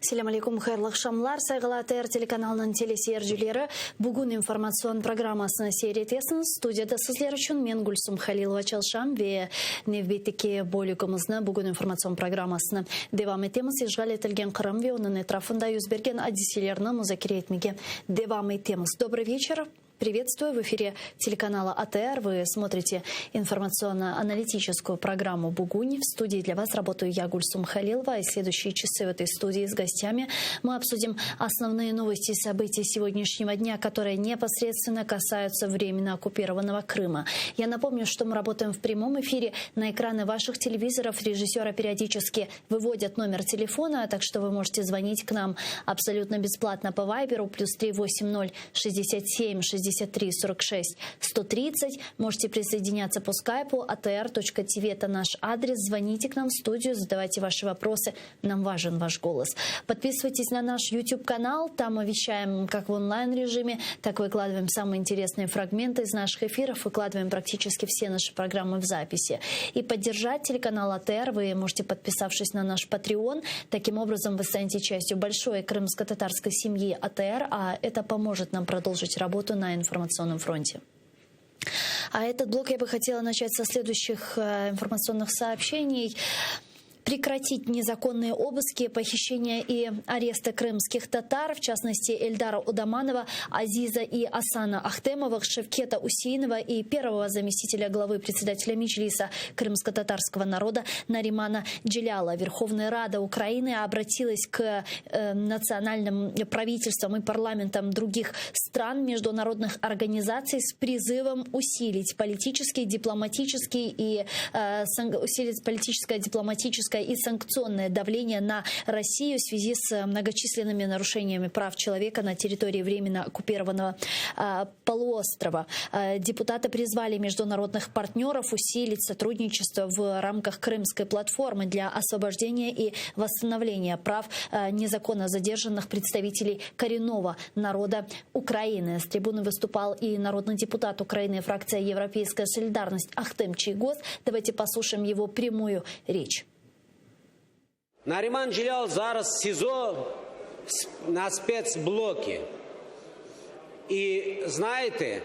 Селям алейкум, хайрлық шамлар. Сайғыла ТР телеканалының телесерджілері бүгін информацион программасына сейретесін. Студияда сізлер үшін мен Гүлсум Халилова Чалшам ве невбеттіке бөлігімізні бүгін информацион программасына девам етеміз. Ежғал етілген Қырым ве оның этрафында юзберген адиселерні музакире етмеге девам етеміз. Добрый вечер. Приветствую, в эфире телеканала АТР. Вы смотрите информационно-аналитическую программу «Бугунь». В студии для вас работаю я, Гульсум Халилова. И следующие часы в этой студии с гостями мы обсудим основные новости и события сегодняшнего дня, которые непосредственно касаются временно оккупированного Крыма. Я напомню, что мы работаем в прямом эфире. На экраны ваших телевизоров режиссеры периодически выводят номер телефона, так что вы можете звонить к нам абсолютно бесплатно по Вайберу +380 67 63 46 130. Можете присоединяться по скайпу. atr.tv – это наш адрес. Звоните к нам в студию, задавайте ваши вопросы. Нам важен ваш голос. Подписывайтесь на наш YouTube-канал. Там мы вещаем как в онлайн-режиме, так выкладываем самые интересные фрагменты из наших эфиров. Выкладываем практически все наши программы в записи. И поддержать телеканал АТР вы можете, подписавшись на наш Patreon. Таким образом, вы станете частью большой крымско-татарской семьи АТР, а это поможет нам продолжить работу на информационном фронте. А этот блок я бы хотела начать со следующих информационных сообщений. Прекратить незаконные обыски, похищения и аресты крымских татар, в частности Эльдара Удаманова, Азиза и Асана Ахтемовых, Шевкета Усейнова и первого заместителя главы председателя Меджлиса крымско-татарского народа Наримана Джиляла. Верховная Рада Украины обратилась к национальным правительствам и парламентам других стран, международных организаций с призывом усилить политическое, дипломатическое и санкционное давление на Россию в связи с многочисленными нарушениями прав человека на территории временно оккупированного полуострова. Депутаты призвали международных партнеров усилить сотрудничество в рамках Крымской платформы для освобождения и восстановления прав незаконно задержанных представителей коренного народа Украины. С трибуны выступал и народный депутат Украины, фракция «Европейская солидарность» Ахтем Чийгоз. Давайте послушаем его прямую речь. Нариман Джилял зараз в СІЗО на спецблокі. І знаєте,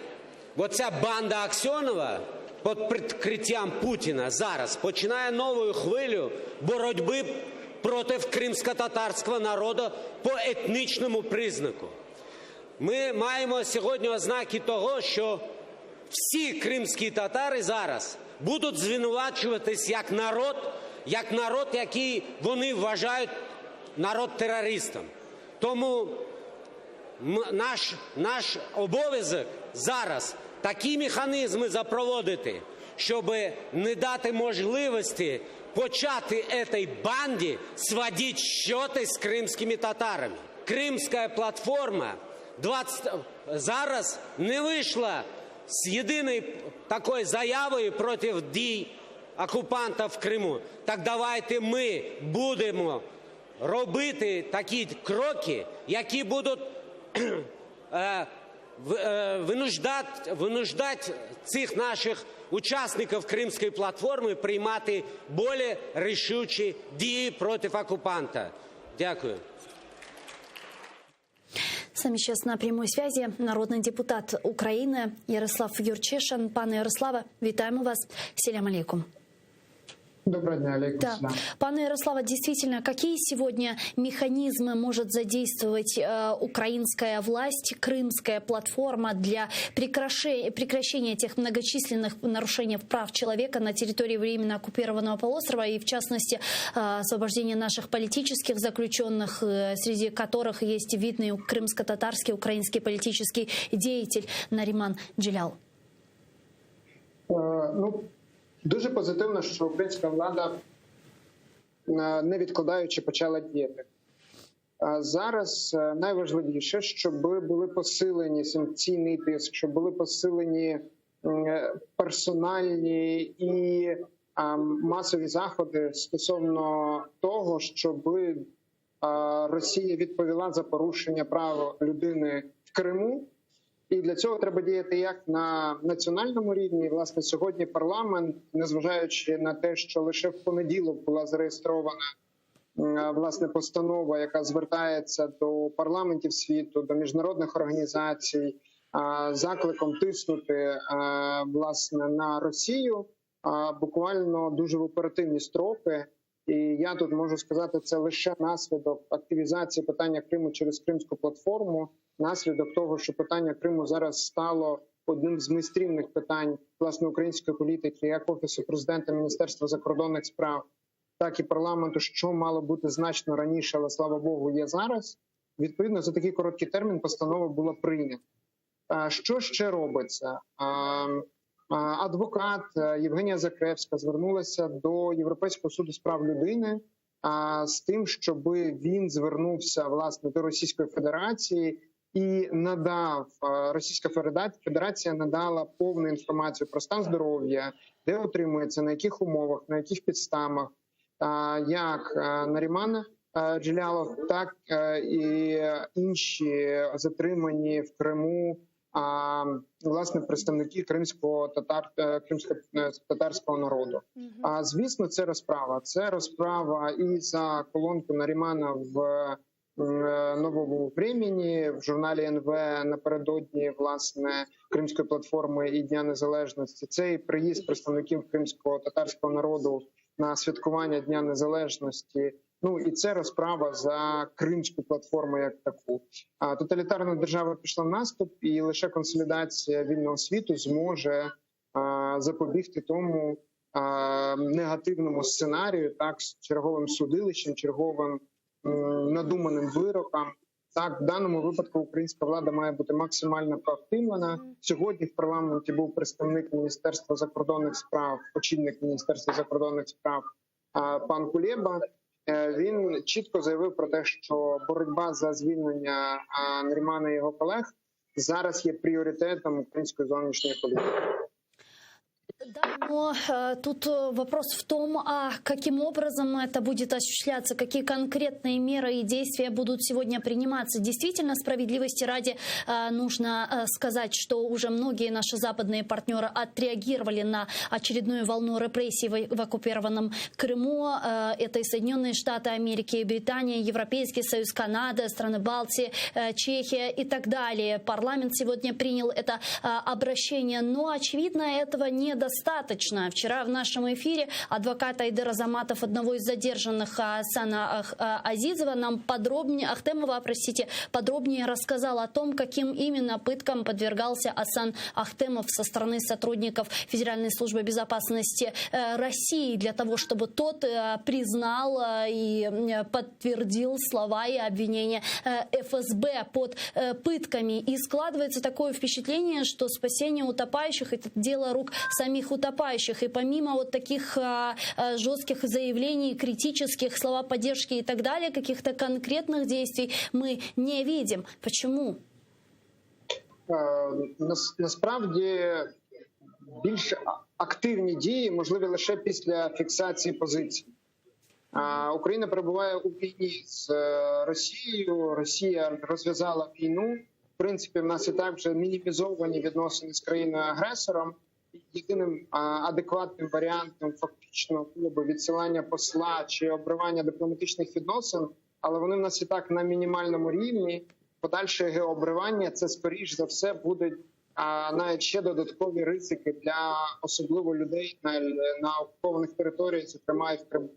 оця банда Аксьонова під прикриттям Путіна зараз починає нову хвилю боротьби проти кримсько-татарського народу по етнічному признаку. Ми маємо сьогодні ознаки того, що всі кримські татари зараз будуть звинувачуватись як народ, який вони вважають народ-терористом. Тому наш обов'язок зараз такі механізми запровадити, щоб не дати можливості почати цій банді сводити счети з кримськими татарами. Кримська платформа зараз не вийшла з єдиною такою заявою проти дій окупанта в Криму. Так давайте ми будемо робити такі кроки, які будуть винуждати цих наших учасників Кримської платформи приймати більш рішучі дії проти окупанта. Дякую. С нами сейчас на прямой связи народный депутат Украины Ярослав Юрчишин. Пане Ярославе, вітаємо вас. Селям алейкум. Доброго дня, алейкум. Да. Пане Ярослава, действительно, какие сегодня механизмы может задействовать украинская власть, крымская платформа для прекращения тех многочисленных нарушений прав человека на территории временно оккупированного полуострова и, в частности, освобождения наших политических заключенных, среди которых есть видный крымско-татарский украинский политический деятель Нариман Джилял? Дуже позитивно, що українська влада, не відкладаючи, почала діяти. Зараз найважливіше, щоб були посилені санкційний тиск, щоб були посилені персональні і масові заходи стосовно того, щоб Росія відповіла за порушення прав людини в Криму. І для цього треба діяти як на національному рівні. Власне, сьогодні парламент, незважаючи на те, що лише в понеділок була зареєстрована власне постанова, яка звертається до парламентів світу, до міжнародних організацій, закликом тиснути власне на Росію, буквально дуже в оперативні строки. І я тут можу сказати, це лише наслідок активізації питання Криму через Кримську платформу, наслідок того, що питання Криму зараз стало одним з майстрівних питань власне української політики, як Офісу президента, Міністерства закордонних справ, так і парламенту, що мало бути значно раніше, але, слава Богу, є зараз. Відповідно, за такий короткий термін постанова була прийнята. Що ще робиться? Адвокат Євгенія Закревська звернулася до Європейського суду з прав людини з тим, щоб він звернувся власне до Російської Федерації і надав, Російська Федерація надала повну інформацію про стан здоров'я, де отримується, на яких умовах, на яких підставах, як Наріман Джелялов, так і інші затримані в Криму власне представники кримсько-татарського народу. Звісно, це розправа. Це розправа і за колонку Нарімана в Новому времені, в журналі НВ напередодні власне Кримської платформи і Дня Незалежності. Це і приїзд представників кримсько-татарського народу на святкування Дня Незалежності. Ну і це розправа за Кримську платформу як таку. Тоталітарна держава пішла в наступ, і лише консолідація вільного світу зможе запобігти тому негативному сценарію, так, з черговим судилищем, черговим надуманим вирокам. Так, в даному випадку українська влада має бути максимально проактивна. Сьогодні в парламенті був представник Міністерства закордонних справ, очільник Міністерства закордонних справ пан Кулеба. Він чітко заявив про те, що боротьба за звільнення Нарімана і його колег зараз є пріоритетом української зовнішньої політики. Да, но тут вопрос в том, каким образом это будет осуществляться, какие конкретные меры и действия будут сегодня приниматься. Действительно, справедливости ради нужно сказать, что уже многие наши западные партнеры отреагировали на очередную волну репрессий в оккупированном Крыму. Это и Соединенные Штаты Америки, и Британия, Европейский Союз, Канада, страны Балтии, Чехия и так далее. Парламент сегодня принял это обращение, но, очевидно, этого недостаточно. Вчера в нашем эфире адвокат Айдер Азаматов, одного из задержанных Асана Азизова, Ахтемова, подробнее рассказал о том, каким именно пыткам подвергался Асан Ахтемов со стороны сотрудников Федеральной службы безопасности России, для того, чтобы тот признал и подтвердил слова и обвинения ФСБ под пытками. И складывается такое впечатление, что спасение утопающих – это дело рук самих утопающих. И помимо вот таких жестких заявлений, критических, слова поддержки и так далее, каких-то конкретных действий мы не видим. Почему? Насправді більш активні дії можливі лише після фіксації позицій. Україна перебуває у війні з Росією. Росія розв'язала війну. В принципі, в нас і так вже мінімізовані відносини з країною-агресором. Єдиним адекватним варіантом фактично було б відсилання посла чи обривання дипломатичних відносин, але вони в нас і так на мінімальному рівні. Подальше геообривання – це, скоріш за все, будуть навіть ще додаткові ризики для особливо людей на окупованих територіях, зокрема і в Криму.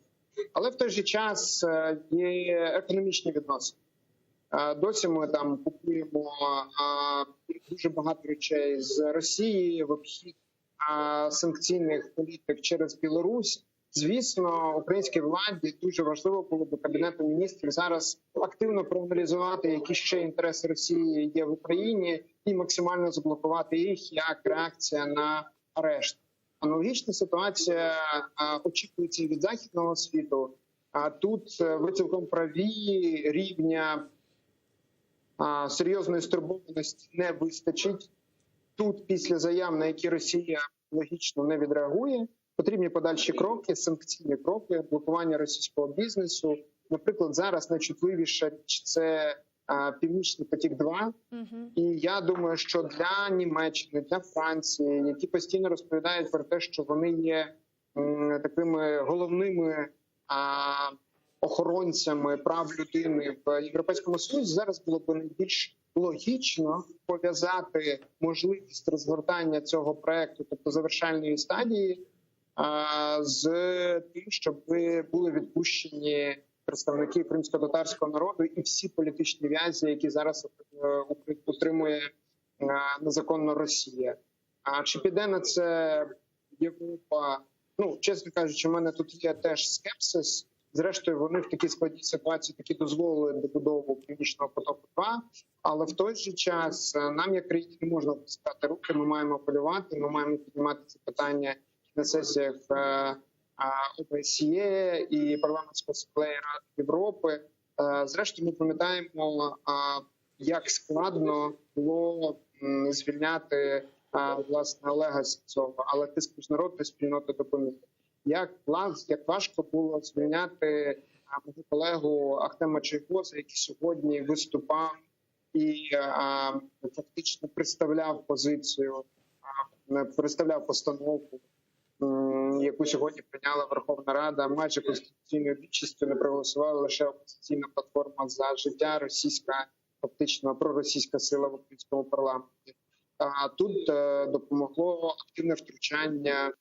Але в той же час є економічні відносини. Досі ми там купуємо дуже багато речей з Росії в обхід санкційних політик через Білорусь. Звісно, українській владі дуже важливо було б Кабінету міністрів зараз активно проаналізувати, які ще інтереси Росії є в Україні, і максимально заблокувати їх як реакція на арешт. Аналогічна ситуація очікується від західного світу. А тут ви цілком праві, рівня серйозної стурбованості не вистачить. Тут після заяв, на які Росія логічно не відреагує, потрібні подальші кроки, санкційні кроки, блокування російського бізнесу. Наприклад, зараз найчутливіше це Північний потік-2. І я думаю, що для Німеччини, для Франції, які постійно розповідають про те, що вони є такими головними охоронцями прав людини в Європейському Союзі, зараз було б найбільш логічно пов'язати можливість розгортання цього проекту, тобто завершальної стадії, з тим, щоб були відпущені представники кримсько-татарського народу і всі політичні в'язні, які зараз утримує незаконно Росія. А чи піде на це Європа? Ну, чесно кажучи, у мене тут є теж скепсис. Зрештою, вони в такій складній ситуації таки дозволили добудову Північного потоку-2, але в той же час нам, як країні, не можна опускати руки, ми маємо апелювати, ми маємо піднімати це питання на сесіях ОБСЄ і парламентської асамблеї Ради Європи. Зрештою, ми пам'ятаємо, як складно було звільняти власне Олега Сенцова, але тиск міжнародної спільноти допоміг. Як важко було звільняти мого колегу Ахтема Чайгоза, який сьогодні виступав і фактично представляв позицію, представляв постановку, яку сьогодні прийняла Верховна Рада, майже конституційною більшістю, не проголосувала лише опозиційна платформа «За життя», російська, фактично проросійська сила в українському парламенті. Тут допомогло активне втручання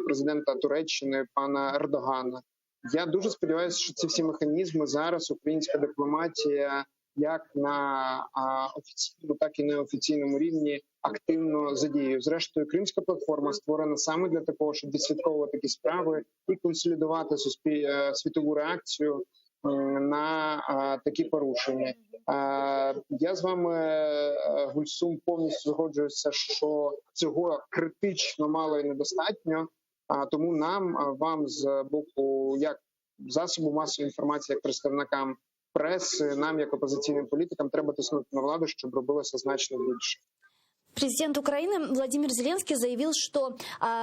президента Туреччини пана Ердогана. Я дуже сподіваюся, що ці всі механізми зараз українська дипломатія як на офіційному, так і неофіційному рівні активно задіює. Зрештою, Кримська платформа створена саме для того, щоб відслідковувати такі справи і консолідувати світову реакцію на такі порушення. Я з вами, Гульсум, повністю згоджуюся, що цього критично мало і недостатньо, тому вам з боку як засобу масової інформації, як представникам преси, нам як опозиційним політикам треба тиснути на владу, щоб робилося значно більше. Президент Украины Владимир Зеленский заявил, что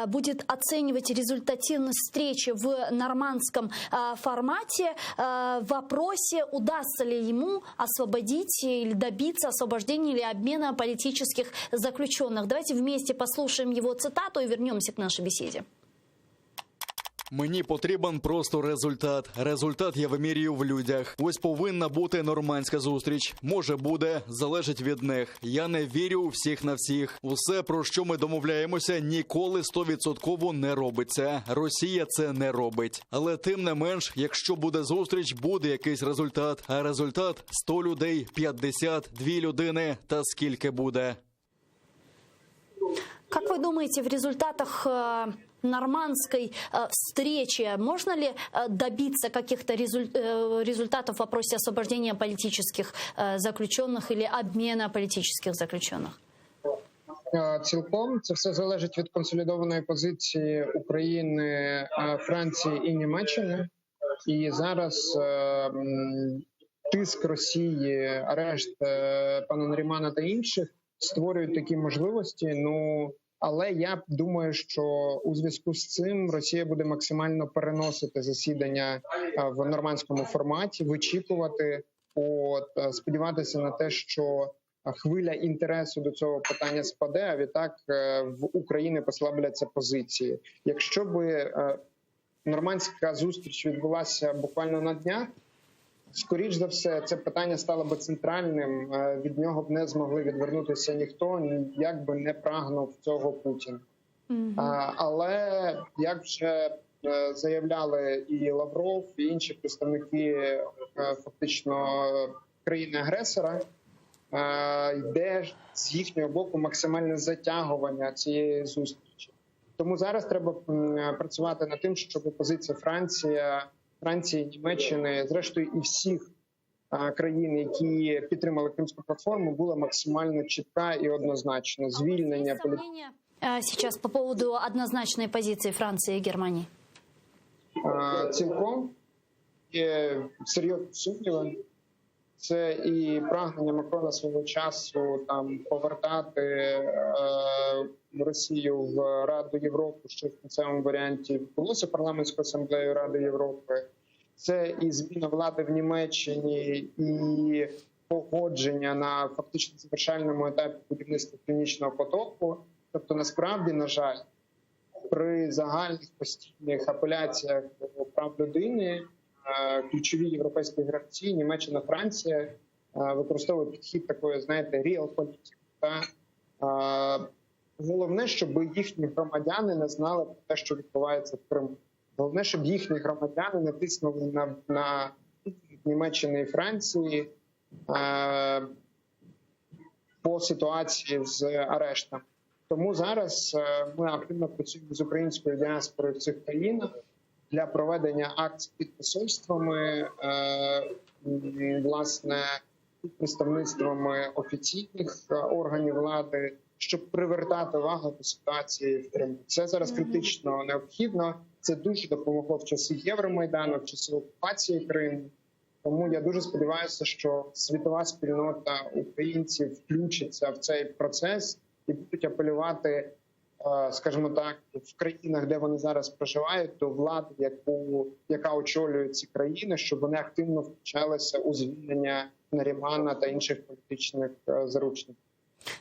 будет оценивать результативность встречи в нормандском формате в вопросе, удастся ли ему освободить или добиться освобождения или обмена политических заключенных. Давайте вместе послушаем его цитату и вернемся к нашей беседе. Мені потрібен просто результат. Результат я вимірюю в людях. Ось повинна бути нормандська зустріч. Може буде, залежить від них. Я не вірю у всіх на всіх. Усе, про що ми домовляємося, ніколи 100% не робиться. Росія це не робить. Але тим не менш, якщо буде зустріч, буде якийсь результат. А результат – 100 людей, 50, 2 людини та скільки буде. Как вы думаете, в результатах нормандской встречи можно ли добиться каких-то результатов в вопросе освобождения политических заключенных или обмена политических заключенных? Цілком це все залежить від консолідованої позиції України, Франції і Німеччини. І зараз тиск Росії, арешт пана Нарімана та інших створюють такі можливості. Але я думаю, що у зв'язку з цим Росія буде максимально переносити засідання в нормандському форматі, вичікувати, сподіватися на те, що хвиля інтересу до цього питання спаде, а відтак в Україні послабляться позиції. Якщо би нормандська зустріч відбулася буквально на днях, скоріш за все, це питання стало би центральним, від нього б не змогли відвернутися ніхто, як би не прагнув цього Путін. Але, як вже заявляли і Лавров, і інші представники фактично країни-агресора, йде з їхнього боку максимальне затягування цієї зустрічі. Тому зараз треба працювати над тим, щоб позиція Франції, Німеччини, зрештою і всіх країн, які підтримали Кримську платформу, була максимально чітка і однозначна. Звільнення сейчас по поводу однозначной позиции Франции и Германии. Цілком є серйозні сумніви. Це і прагнення Макрона свого часу повертати Росію в Раду Європи, що в кінцевому варіанті відбулося парламентською асамблеєю Ради Європи. Це і зміна влади в Німеччині, і погодження на фактично завершальному етапі будівництва Північного потоку. Тобто, насправді, на жаль, при загальних постійних апеляціях до прав людини ключові європейські гравці, Німеччина, Франція, використовують підхід такої, знаєте, реал-політики. Головне, щоб їхні громадяни не знали про те, що відбувається в Криму. Головне, щоб їхні громадяни не тиснули на Німеччини і Франції по ситуації з арештами. Тому зараз ми активно працюємо з українською діаспорою в цих країнах для проведення акцій під посольствами, власне, представництвами офіційних органів влади, щоб привертати увагу до ситуації в Криму. Це зараз критично необхідно. Це дуже допомогло в часи Євромайдану, в часи окупації Криму. Тому я дуже сподіваюся, що світова спільнота українців включиться в цей процес і будуть апелювати, скажімо так, в країнах, де вони зараз проживають, до влади, яка очолює ці країни, щоб вони активно включалися у звільнення Нарімана та інших політичних заручників.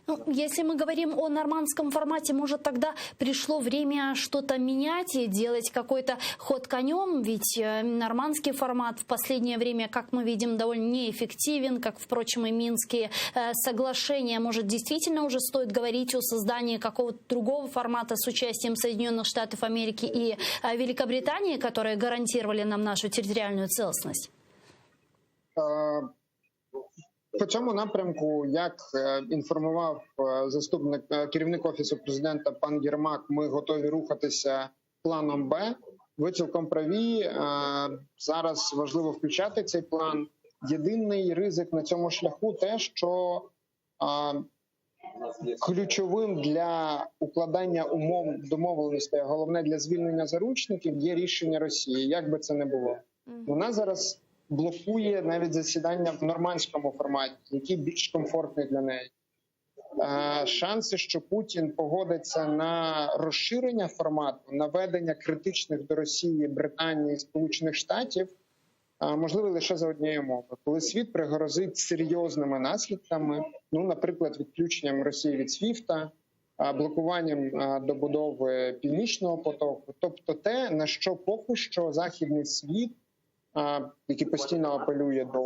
Ну, если мы говорим о нормандском формате, может, тогда пришло время что-то менять и делать какой-то ход конем? Ведь нормандский формат в последнее время, как мы видим, довольно неэффективен, как, впрочем, и Минские соглашения. Может, действительно уже стоит говорить о создании какого-то другого формата с участием Соединенных Штатов Америки и Великобритании, которые гарантировали нам нашу территориальную целостность? По цьому напрямку, як інформував керівник Офісу президента пан Єрмак, ми готові рухатися планом Б. Ви цілком праві, зараз важливо включати цей план. Єдиний ризик на цьому шляху те, що ключовим для укладання умов домовленостей, головне для звільнення заручників, є рішення Росії, як би це не було. Вона зараз блокує навіть засідання в нормандському форматі, який більш комфортний для неї. Шанси, що Путін погодиться на розширення формату, на ведення критичних до Росії, Британії, Сполучених Штатів, можливі лише за однією умовою. Коли світ пригрозить серйозними наслідками, наприклад, відключенням Росії від СВІФТа, блокуванням добудови Північного потоку, тобто те, на що поки що західний світ, який постійно апелює до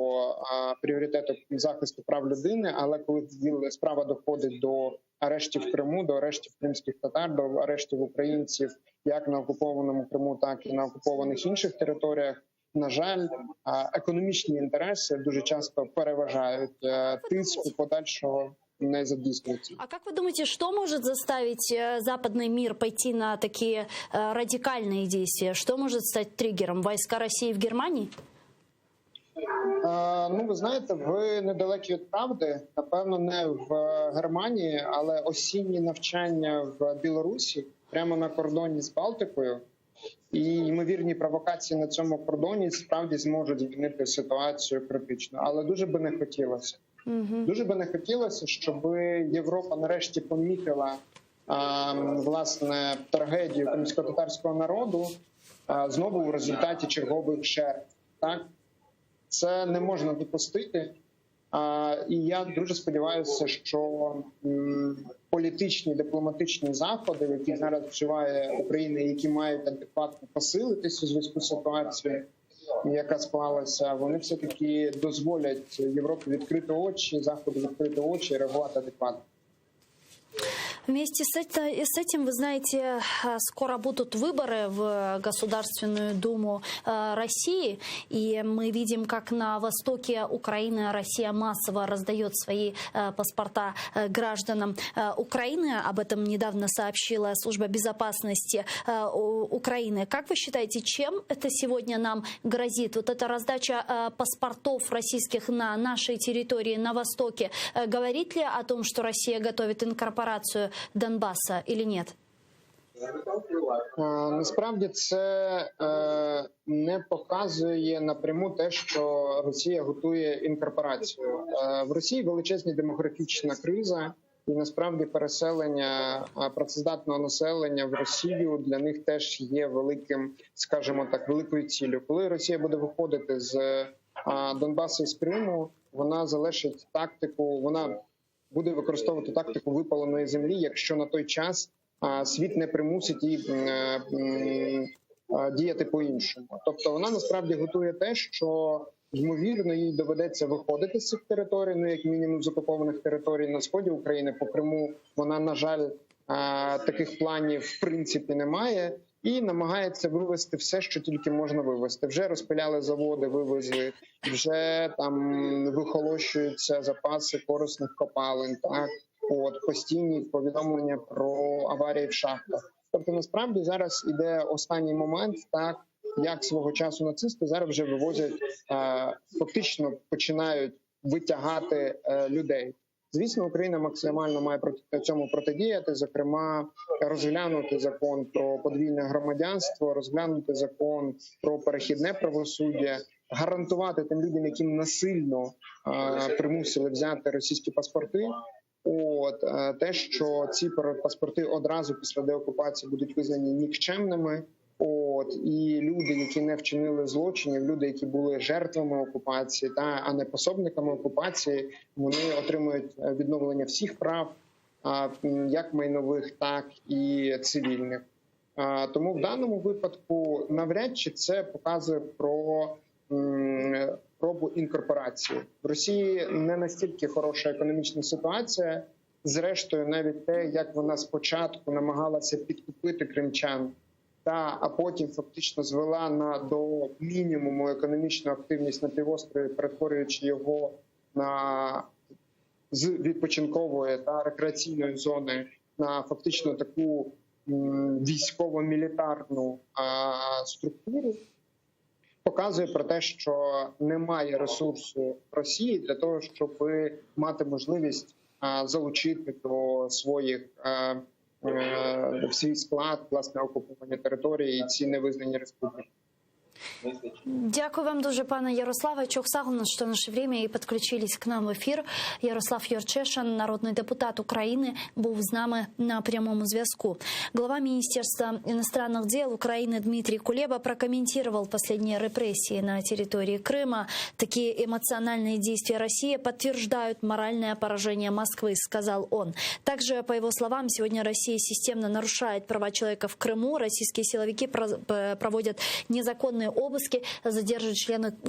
пріоритету захисту прав людини, але коли справа доходить до арештів в Криму, до арештів кримських татар, до арештів українців як на окупованому Криму, так і на окупованих інших територіях, на жаль, економічні інтереси дуже часто переважають тиску подальшого не задійснюється. А как вы думаете, что может заставить западный мир пойти на такие радикальные действия? Что может стать триггером? Войска России в Германии? Ви знаєте, ви недалекі від правди. Напевно, не в Германії, але осінні навчання в Білорусі прямо на кордоні з Балтикою і ймовірні провокації на цьому кордоні справді зможуть змінити ситуацію критично. Але дуже би не хотілося. Дуже би не хотілося, щоб Європа нарешті помітила власне трагедію кримсько-татарського народу знову в результаті чергових жертв. Так? Це не можна допустити. І я дуже сподіваюся, що політичні, дипломатичні заходи, які зараз вживає Україна, які мають адекватно посилитися у зв'язку з ситуацією, яка склалася, вони все-таки дозволять Європі відкрити очі, Заходу відкрити очі і реагувати адекватно. Вместе с этим, вы знаете, скоро будут выборы в Государственную Думу России, и мы видим, как на востоке Украины Россия массово раздает свои паспорта гражданам Украины. Об этом недавно сообщила Служба безопасности Украины. Как вы считаете, чем это сегодня нам грозит? Вот эта раздача паспортов российских на нашей территории, на востоке, говорит ли о том, что Россия готовит инкорпорацию Донбасса или нет? Насправді це не показує напряму те, що Росія готує інкорпорацію. В Росії величезна демографічна криза, і насправді переселення працездатного населення в Росію для них теж є великим, скажімо так, великою ціллю. Коли Росія буде виходити з Донбасу і з Криму, вона залишить тактику, вона буде використовувати тактику випаленої землі, якщо на той час світ не примусить її діяти по-іншому. Тобто вона насправді готує те, що ймовірно їй доведеться виходити з цих територій, ну як мінімум з окупованих територій на сході України. По Криму вона, на жаль, таких планів в принципі немає. І намагається вивезти все, що тільки можна вивезти. Вже розпиляли заводи, вивезли, вже там вихолощуються запаси корисних копалин. Так, постійні повідомлення про аварії в шахтах. Тобто, насправді зараз іде останній момент, так як свого часу нацисти зараз вже вивозять, фактично починають витягати людей. Звісно, Україна максимально має цьому протидіяти, зокрема, розглянути закон про подвійне громадянство, розглянути закон про перехідне правосуддя, гарантувати тим людям, яким насильно примусили взяти російські паспорти, те, що ці паспорти одразу після деокупації будуть визнані нікчемними. І люди, які не вчинили злочинів, люди, які були жертвами окупації, а не пособниками окупації, вони отримують відновлення всіх прав, як майнових, так і цивільних. Тому в даному випадку навряд чи це показує про пробу інкорпорації. В Росії не настільки хороша економічна ситуація. Зрештою, навіть те, як вона спочатку намагалася підкупити кримчан, а потім фактично звела до мінімуму економічну активність на півострові, перетворюючи його з відпочинкової та рекреаційної зони на фактично таку військово-мілітарну структуру, показує про те, що немає ресурсу Росії для того, щоб мати можливість залучити до своїх в свій склад, власне, окуповані території і ці невизнані республіки. Дякую вам дуже, пане Ярославе. Чохсагу, что наше время и подключились к нам в эфир. Ярослав Юрчишин, народный депутат України, був з нами на прямому зв'язку. Глава Министерства иностранных дел Украины Дмитрий Кулеба прокомментировал последние репрессии на территории Крыма. Такие эмоциональные действия России подтверждают моральное поражение Москвы, сказал он. Также, по его словам, сегодня Россия системно нарушает права человека в Крыму. Российские силовики проводят незаконные обыски, задерживают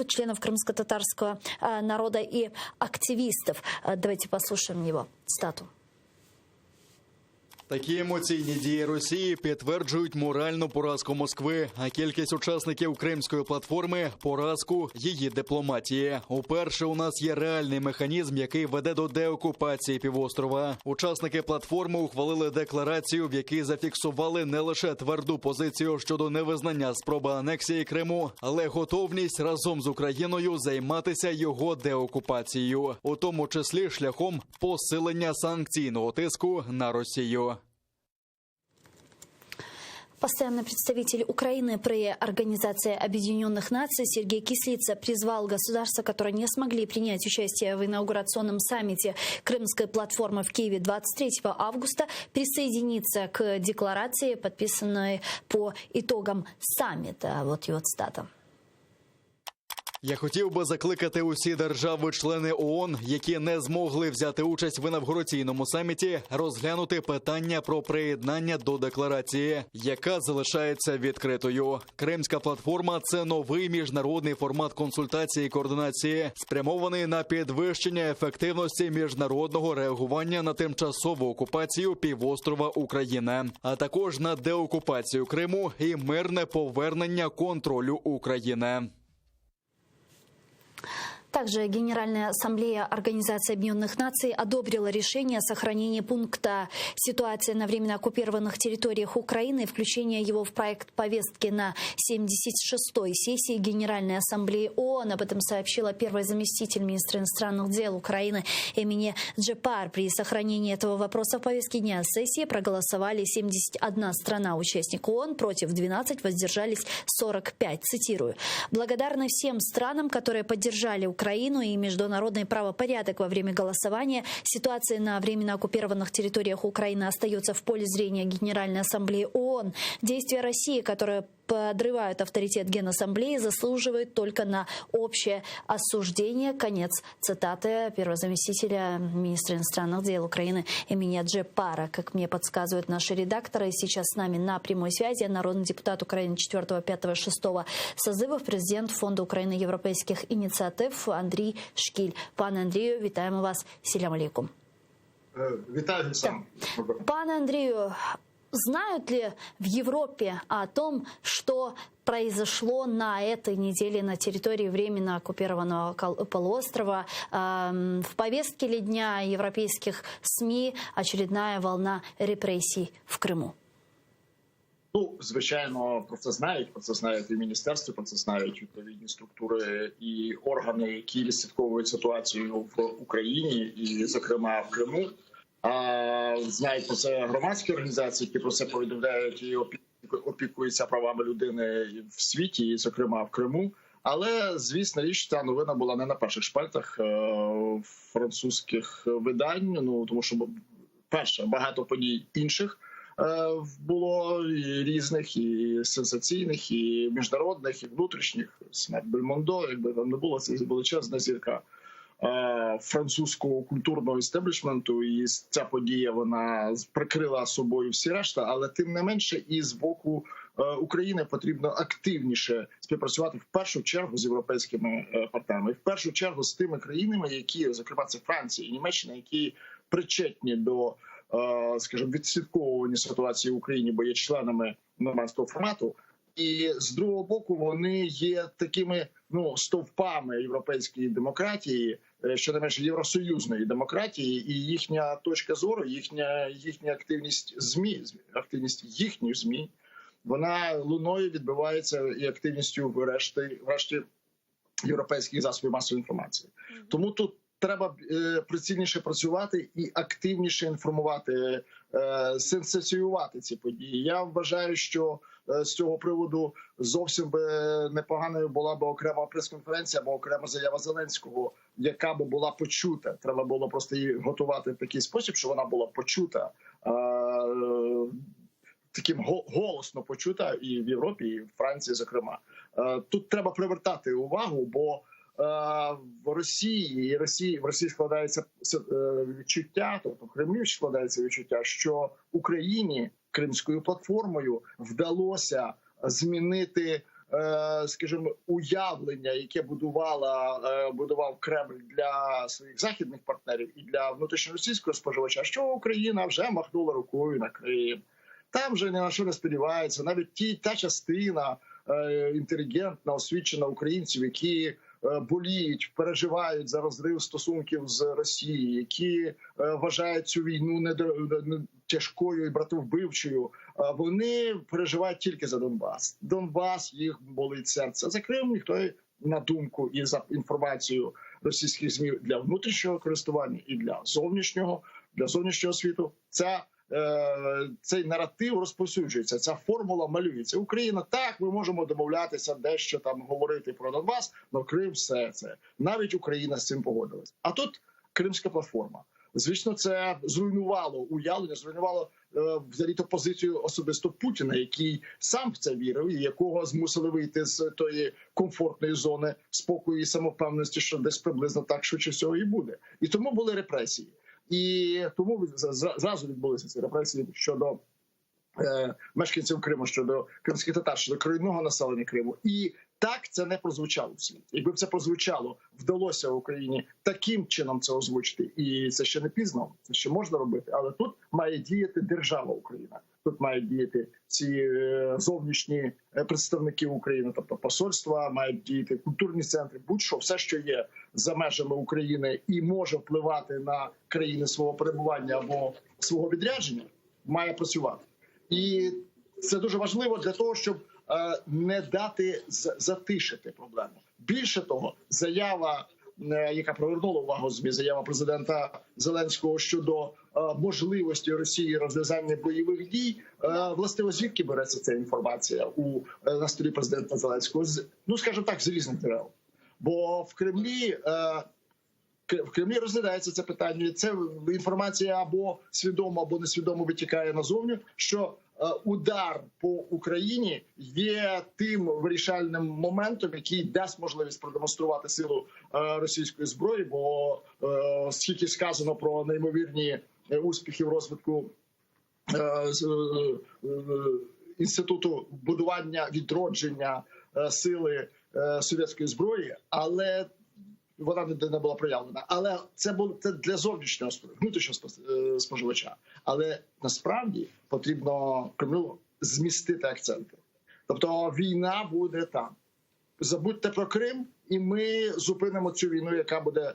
членов крымско-татарского народа и активистов. Давайте послушаем его цитату. Такі емоційні дії Росії підтверджують моральну поразку Москви, а кількість учасників Кримської платформи – поразку її дипломатії. Уперше у нас є реальний механізм, який веде до деокупації півострова. Учасники платформи ухвалили декларацію, в якій зафіксували не лише тверду позицію щодо невизнання спроби анексії Криму, але готовність разом з Україною займатися його деокупацією, у тому числі шляхом посилення санкційного тиску на Росію. Постоянный представитель Украины при Организации Объединенных Наций Сергей Кислица призвал государства, которые не смогли принять участие в инаугурационном саммите Крымской платформы в Киеве 23 августа, присоединиться к декларации, подписанной по итогам саммита. Вот его цитата. Я хотів би закликати усі держави-члени ООН, які не змогли взяти участь в інавгураційному саміті, розглянути питання про приєднання до декларації, яка залишається відкритою. Кримська платформа – це новий міжнародний формат консультації і координації, спрямований на підвищення ефективності міжнародного реагування на тимчасову окупацію півострова України, а також на деокупацію Криму і мирне повернення контролю України. Также Генеральная ассамблея Организации Объединенных Наций одобрила решение о сохранении пункта «Ситуация на временно оккупированных территориях Украины» и включение его в проект повестки на 76-й сессии Генеральной ассамблеи ООН. Об этом сообщила первый заместитель министра иностранных дел Украины Эмине Джепар. При сохранении этого вопроса в повестке дня сессии проголосовали 71 страна-участник ООН, против 12, воздержались 45. Цитирую. «Благодарны всем странам, которые поддержали Украину и международный правопорядок во время голосования. Ситуация на временно оккупированных территориях Украины остается в поле зрения Генеральной ассамблеи ООН. Действия России, которая подрывают авторитет Генассамблеи, заслуживают только на общее осуждение. Конец цитаты первого заместителя министра иностранных дел Украины имени Джепара. Как мне подсказывают наши редакторы, сейчас с нами на прямой связи народный депутат Украины 4, 5, 6 созывов, президент Фонду України європейських ініціатив Андрій Шкіль. Пане Андрію, вітаємо вас. Селям алейкум. Виталий сам. Пане Андрею, знают ли в Европе о том, что произошло на этой неделе на территории временно оккупированного полуострова? В повестке ли дня европейских СМИ очередная волна репрессий в Криму? Ну, звичайно, про це знають і міністерство, про це знають відповідні структури і органи, які відслідковують ситуацію в Україні і, зокрема, в Криму. Знають про це громадські організації, які про це повідомляють і опікуються правами людини в світі, і, зокрема, в Криму. Але, звісно, річ, ця новина була не на перших шпальтах французьких видань, ну, тому що, перше, багато подій інших було і різних, і сенсаційних, і міжнародних, і внутрішніх. Смерть Бельмондо, якби там не було, це величезна зірка французького культурного істеблішменту, і ця подія, вона прикрила собою всі решта, але тим не менше і з боку України потрібно активніше співпрацювати в першу чергу з європейськими партнерами, в першу чергу з тими країнами, які, зокрема, це Франція і Німеччина, які причетні до, скажімо, відслідковування ситуації в Україні, бо є членами нормандського формату. І з другого боку вони є такими, ну, стовпами європейської демократії, щонайменше євросоюзної демократії, і їхня точка зору, їхня активність ЗМІ, активність їхніх ЗМІ, вона луною відбивається і активністю врешті європейських засобів масової інформації. Тому тут треба прицільніше працювати і активніше інформувати, сенсаціювати ці події. Я вважаю, що з цього приводу зовсім би непоганою була б окрема прес-конференція або окрема заява Зеленського, яка би була почута. Треба було просто її готувати в такий спосіб, щоб вона була почута, таким голосно почута і в Європі, і в Франції, зокрема. Тут треба привертати увагу, бо в Росії складається відчуття, тобто в Кремлі складається відчуття, що Україні Кримською платформою вдалося змінити, скажімо, уявлення, яке будував Кремль для своїх західних партнерів і для внутрішньоросійського споживача, що Україна вже махнула рукою на Крим. Там вже ні на що не сподівається. Навіть та частина інтелігентна, освічена українців, які боліють, переживають за розрив стосунків з Росією, які вважають цю війну тяжкою і братовбивчою, вони переживають тільки за Донбас. Донбас, їх болить серце. За Крим ніхто, на думку і за інформацію російських ЗМІ, для внутрішнього користування і для зовнішнього світу, цей наратив розповсюджується, ця формула малюється. Україна, так, ми можемо домовлятися, дещо там говорити про Донбас, але Крим все це. Навіть Україна з цим погодилась. А тут Кримська платформа. Звісно, це зруйнувало уявлення, зруйнувало взагалі-то позицію особисто Путіна, який сам в це вірив і якого змусили вийти з тої комфортної зони спокою і самовпевненості, що десь приблизно так швидше всього і буде. І тому були репресії. І тому зразу відбулися ці репресії щодо мешканців Криму, щодо кримських татар, щодо корінного населення Криму. І так це не прозвучало в світі. Якби це прозвучало, вдалося Україні таким чином це озвучити. І це ще не пізно, це ще можна робити. Але тут має діяти держава Україна. Тут мають діяти ці зовнішні представники України, тобто посольства, мають діяти культурні центри, будь-що, все, що є за межами України і може впливати на країни свого перебування або свого відрядження, має працювати. І це дуже важливо для того, щоб не дати затишити проблему. Більше того, заява, яка привернула увагу ЗМІ, заява президента Зеленського щодо можливості Росії розв'язання бойових дій, власне, звідки береться ця інформація на столі президента Зеленського? Ну, скажімо так, з різних джерел. Бо в Кремлі розглядається це питання. Це інформація або свідомо, або несвідомо витікає назовні, що удар по Україні є тим вирішальним моментом, який дасть можливість продемонструвати силу російської зброї, бо скільки сказано про неймовірні успіхи в розвитку інституту будування, відродження сили совєтської зброї, але вона не була проявлена. Але це для зовнішнього, внутрішнього споживача. Але насправді потрібно Кремлю змістити акценти. Тобто війна буде там. Забудьте про Крим, і ми зупинимо цю війну, яка буде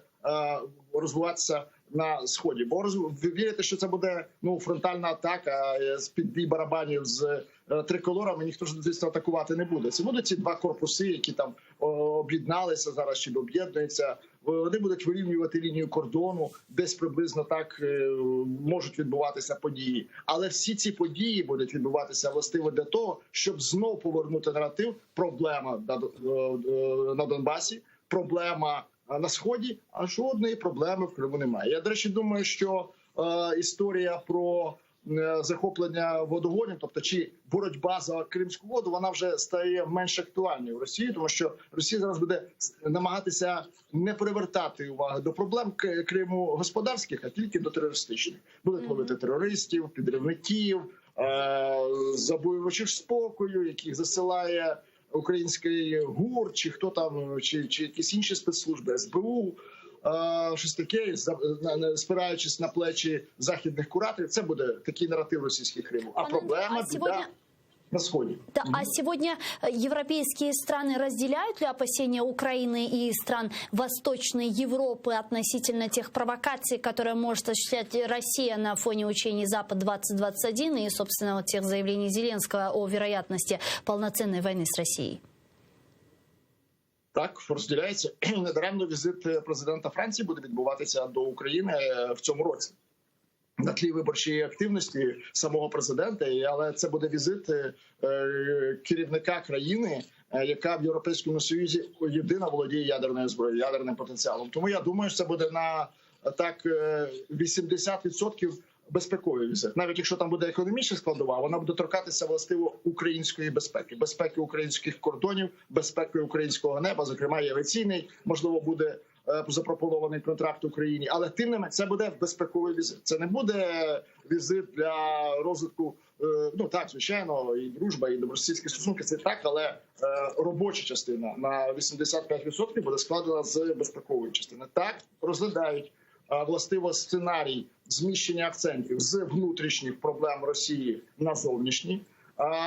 розвиватися на Сході. Бо ви вірите, що це буде фронтальна атака з-під бій барабанів з триколорами, ніхто ж, звісно, атакувати не буде. Це будуть ці два корпуси, які там об'єдналися зараз, чи об'єднуються. Вони будуть вирівнювати лінію кордону, десь приблизно так можуть відбуватися події. Але всі ці події будуть відбуватися властиво для того, щоб знов повернути наратив. Проблема на Донбасі, проблема на Сході, а жодної проблеми в Криму немає. Я, до речі, думаю, що історія про захоплення водогонів, тобто чи боротьба за кримську воду, вона вже стає менш актуальною в Росії, тому що Росія зараз буде намагатися не привертати увагу до проблем Криму господарських, а тільки до терористичних. Будуть ловити терористів, підривників, забоювачів спокою, яких засилає український ГУР, чи хто там, чи якісь інші спецслужби, СБУ, щось таке, спираючись на плечі західних кураторів. Це буде такий наратив російських Криму. А проблема, біда на Сходе. Да, а сегодня европейские страны разделяют ли опасения Украины и стран Восточной Европы относительно тех провокаций, которые может осуществлять Россия на фоне учений Запад-2021 и, собственно, вот тех заявлений Зеленского о вероятности полноценной войны с Россией? Так, розділяється. Недаремно візит президента Франції буде відбуватися до України в цьому році. На тлі виборчої активності самого президента, але це буде візит керівника країни, яка в Європейському Союзі єдина володіє ядерною зброєю, ядерним потенціалом. Тому я думаю, що це буде на 80% безпековий візит. Навіть якщо там буде економічна складова, вона буде торкатися властиво української безпеки, безпеки українських кордонів, безпеки українського неба, зокрема і авіаційний, можливо, буде запропонований контракт Україні, але тим не менше це буде безпековий візит. Це не буде візит для розвитку, так, звичайно, і дружба, і добросусідські стосунки, це так, але робоча частина на 85% буде складена з безпекової частини. Так, розглядають властиво сценарій зміщення акцентів з внутрішніх проблем Росії на зовнішні.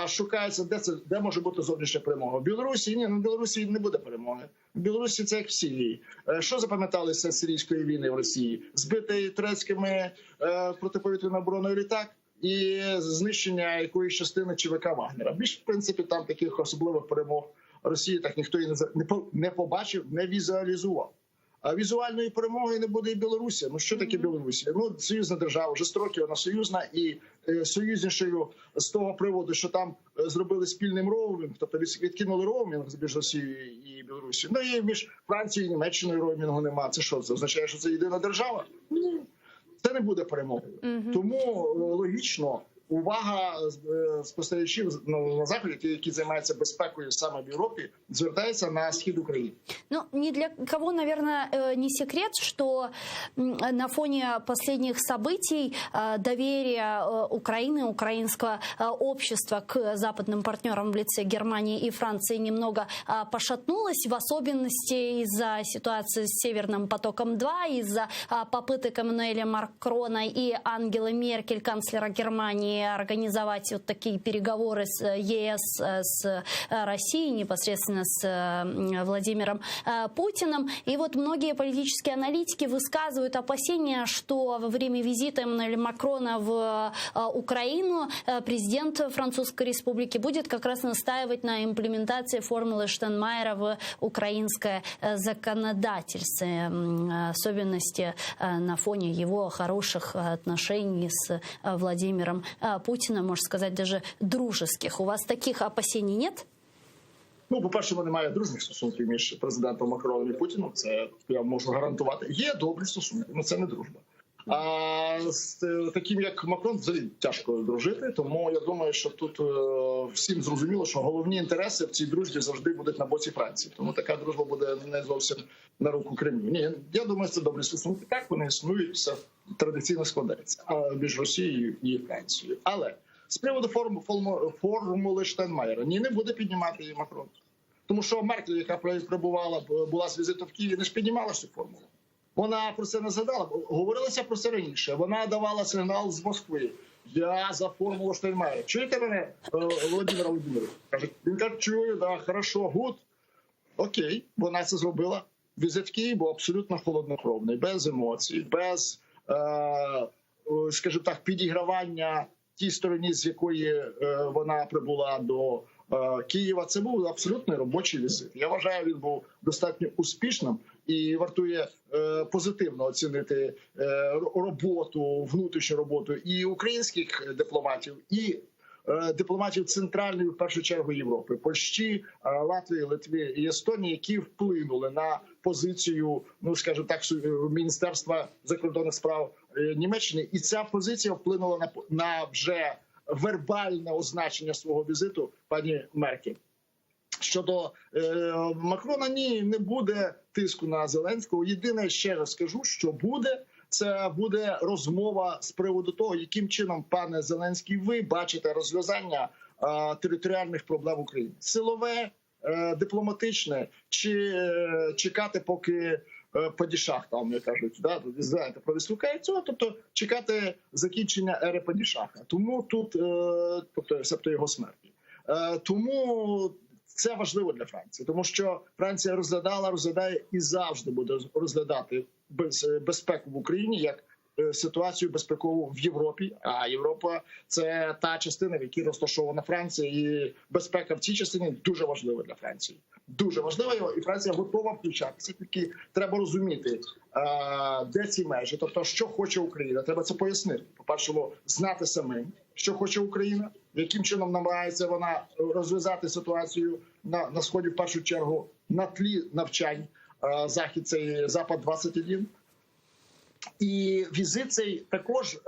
Шукається, де може бути зовнішня перемога. В Білорусі? Ні, в Білорусі не буде перемоги. В Білорусі це як в Сирії. Що запам'яталися з сирійської війни в Росії? Збитий турецькими протиповітряною обороною літак і знищення якоїсь частини ЧВК Вагнера. Більш, в принципі, там таких особливих перемог Росії так ніхто і не побачив, не візуалізував. А візуальної перемоги не буде і Білорусі. Що таке Білорусі? Союзна держава, вже 100 років вона союзна і союзнішою з того приводу, що там зробили спільним роумінг, тобто відкинули роумінг між Росією і Білорусі. І між Францією і Німеччиною роумінгу нема. Це що? Це означає, що це єдина держава? Ні. Це не буде перемогою. Тому логічно, увага спостерігачів на Заході, які займаються безпекою саме в Європі, звертається на схід України. Ни для кого, наверное, не секрет, что на фоне последних событий доверие Украины, украинского общества к западным партнерам в лице Германии и Франции немного пошатнулось, в особенности из-за ситуации с Северным потоком-2, из-за попыток Эммануэля Макрона и Ангелы Меркель, канцлера Германии, организовать вот такие переговоры с ЕС, с Россией, непосредственно с Владимиром Путиным. И вот многие политические аналитики высказывают опасения, что во время визита Эммануэля Макрона в Украину президент Французской Республики будет как раз настаивать на имплементации формулы Штайнмайера в украинское законодательство, особенности на фоне его хороших отношений с Владимиром Путина, можно сказать, даже дружеских. У вас таких опасений нет? По-перше, немає дружніх стосунків між президентом Макроном і Путіним. Це я можу гарантувати. Є добрі стосунки, але це не дружба. А з таким, як Макрон, взагалі тяжко дружити. Тому я думаю, що тут всім зрозуміло, що головні інтереси в цій дружбі завжди будуть на боці Франції. Тому така дружба буде не зовсім на руку Кремлю. Ні, я думаю, це добрі стосунки. Так вони існують, все традиційно складається між Росією і Францією. Але з приводу формули Штайнмаєра, ні, не буде піднімати її Макрон. Тому що Меркель, яка була з візитом в Києві, не ж піднімала цю формулу. Вона про це не згадала, говорилося про це раніше. Вона давала сигнал з Москви. Я за формулу Штайнмаєра. Чуєте мене, Володимир Володимирович? Він каже, чую, да, хорошо, гуд. Окей, вона це зробила. Візит в Київ був абсолютно холоднокровний, без емоцій, без, скажімо так, підігравання тій стороні, з якої вона прибула до Києва. Це був абсолютно робочий візит. Я вважаю, він був достатньо успішним і вартує позитивно оцінити роботу, внутрішню роботу і українських дипломатів, і дипломатів Центральної, в першу чергу, Європи, Польщі, Латвії, Литві і Естонії, які вплинули на позицію, ну, скажімо так, Міністерства закордонних справ Німеччини. І ця позиція вплинула на вже вербальне означення свого візиту пані Меркель. Щодо Макрона, ні, не буде тиску на Зеленського. Єдине, ще раз скажу, що буде, це буде розмова з приводу того, яким чином, пане Зеленський, ви бачите розв'язання територіальних проблем України. Силове, дипломатичне, чи чекати, поки падішах, там, як кажуть, да, знаєте, провислухає цього, тобто чекати закінчення ери падішаха. Тому тут, тобто його смерті. Тому це важливо для Франції, тому що Франція розглядає і завжди буде розглядати безпеку в Україні як ситуацію безпекову в Європі. А Європа – це та частина, в якій розташована Франція, і безпека в цій частині дуже важлива для Франції. Дуже важлива, і Франція готова включатися. Тільки треба розуміти, де ці межі, тобто, що хоче Україна. Треба це пояснити. По-перше, знати самим, що хоче Україна, яким чином намагається вона розв'язати ситуацію на Сході, в першу чергу, на тлі навчань. Захід – цей Запад-21. І візит цей також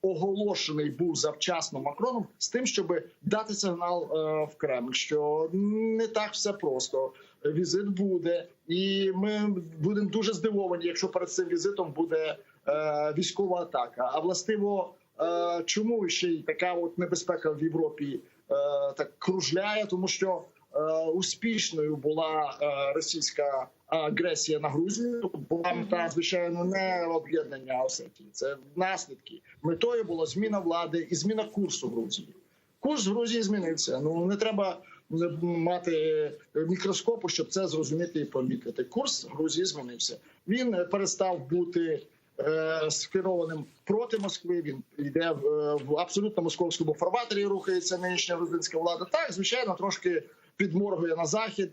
оголошений був завчасно Макроном з тим, щоб дати сигнал в Кремль, що не так все просто. Візит буде, і ми будемо дуже здивовані, якщо перед цим візитом буде військова атака. А властиво, чому ще й така от небезпека в Європі так кружляє? Тому що успішною була російська агресія на Грузію, була мета, звичайно, не об'єднання Осетії. Це наслідки. Метою була зміна влади і зміна курсу Грузії. Курс Грузії змінився. Ну, не треба мати мікроскопу, щоб це зрозуміти і помітити. Курс Грузії змінився. Він перестав бути скерованим проти Москви, він йде в абсолютно московському фарватері, рухається нинішня грузинська влада. Так, звичайно, трошки підморгує на Захід,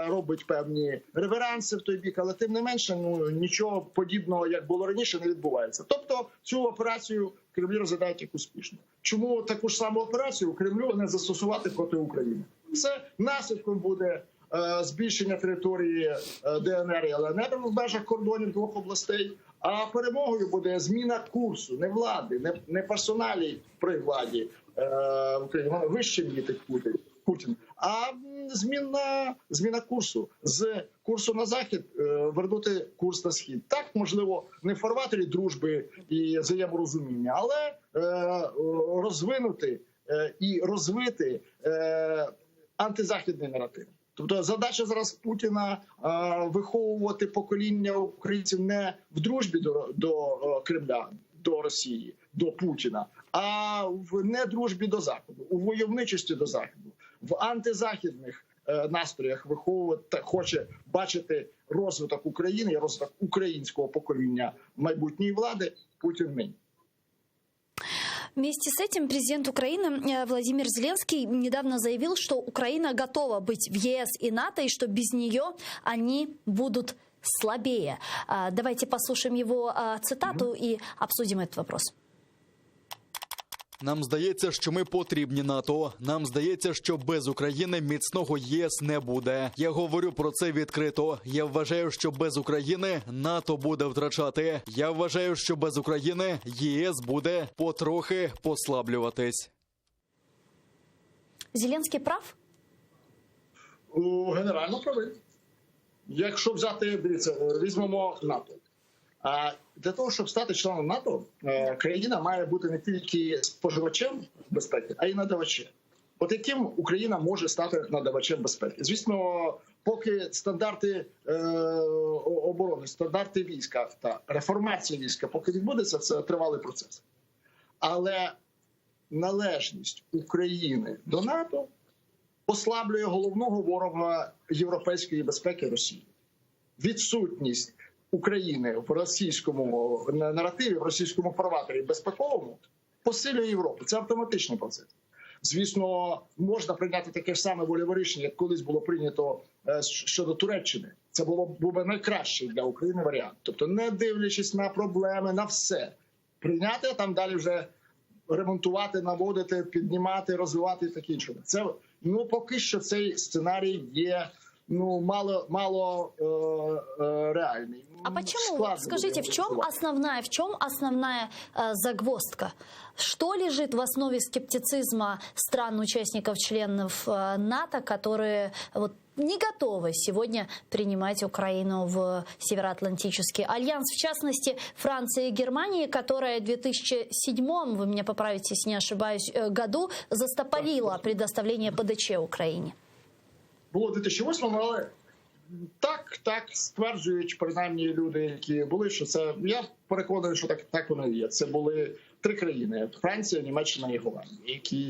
робить певні реверанси в той бік, але тим не менше, ну, нічого подібного, як було раніше, не відбувається. Тобто цю операцію в Кремлі розглядають як успішну. Чому таку ж саму операцію у Кремлю не застосувати проти України? Це наслідком буде збільшення території ДНР і ЛНР в межах кордонів двох областей, а перемогою буде зміна курсу, не влади, не персоналій при владі в Україні, вище мітить Путін, а зміна курсу. З курсу на захід вернути курс на схід. Так, можливо, не в фарватері дружби і взаєморозуміння, але розвинути і розвити антизахідний наратив. Тобто задача зараз Путіна виховувати покоління українців не в дружбі до Кремля, до Росії, до Путіна, а в недружбі до Заходу, у войовничості до Заходу, в антизахідних настроях виховувати, хоче бачити розвиток України, розвиток українського покоління майбутньої влади Путін нині. Вместе с этим президент Украины Владимир Зеленский недавно заявил, что Украина готова быть в ЕС и НАТО, и что без нее они будут слабее. Давайте послушаем его цитату и обсудим этот вопрос. Нам здається, що ми потрібні НАТО. Нам здається, що без України міцного ЄС не буде. Я говорю про це відкрито. Я вважаю, що без України НАТО буде втрачати. Я вважаю, що без України ЄС буде потрохи послаблюватись. Зеленский прав? Генерально правий. Якщо взяти, дивіться, візьмемо НАТО. А для того, щоб стати членом НАТО, країна має бути не тільки споживачем безпеки, а й надавачем. От яким Україна може стати надавачем безпеки? Звісно, поки стандарти оборони, стандарти війська та реформація війська, поки відбудеться, це тривалий процес. Але належність України до НАТО послаблює головного ворога європейської безпеки – Росії. Відсутність України в російському наративі, в російському фарватері безпековому посилює Європу. Це автоматичний процес. Звісно, можна прийняти таке ж саме вольове рішення, як колись було прийнято щодо Туреччини. Це був би найкращий для України варіант. Тобто, не дивлячись на проблеми, на все. Прийняти, а там далі вже ремонтувати, наводити, піднімати, розвивати і таке інше. Це, поки що цей сценарій є мало реальный. А почему? Скажите, в чем основная загвоздка? Что лежит в основе скептицизма стран-участников, членов НАТО, которые не готовы сегодня принимать Украину в Североатлантический альянс? В частности, Франция и Германия, которая в 2007, вы меня поправите, если не ошибаюсь, году застопорила предоставление ПДЧ Украине. Було в 2008-му, але так стверджують принаймні люди, які були, що це, я переконаний, що так воно і є. Це були 3 країни – Франція, Німеччина і Голландія, які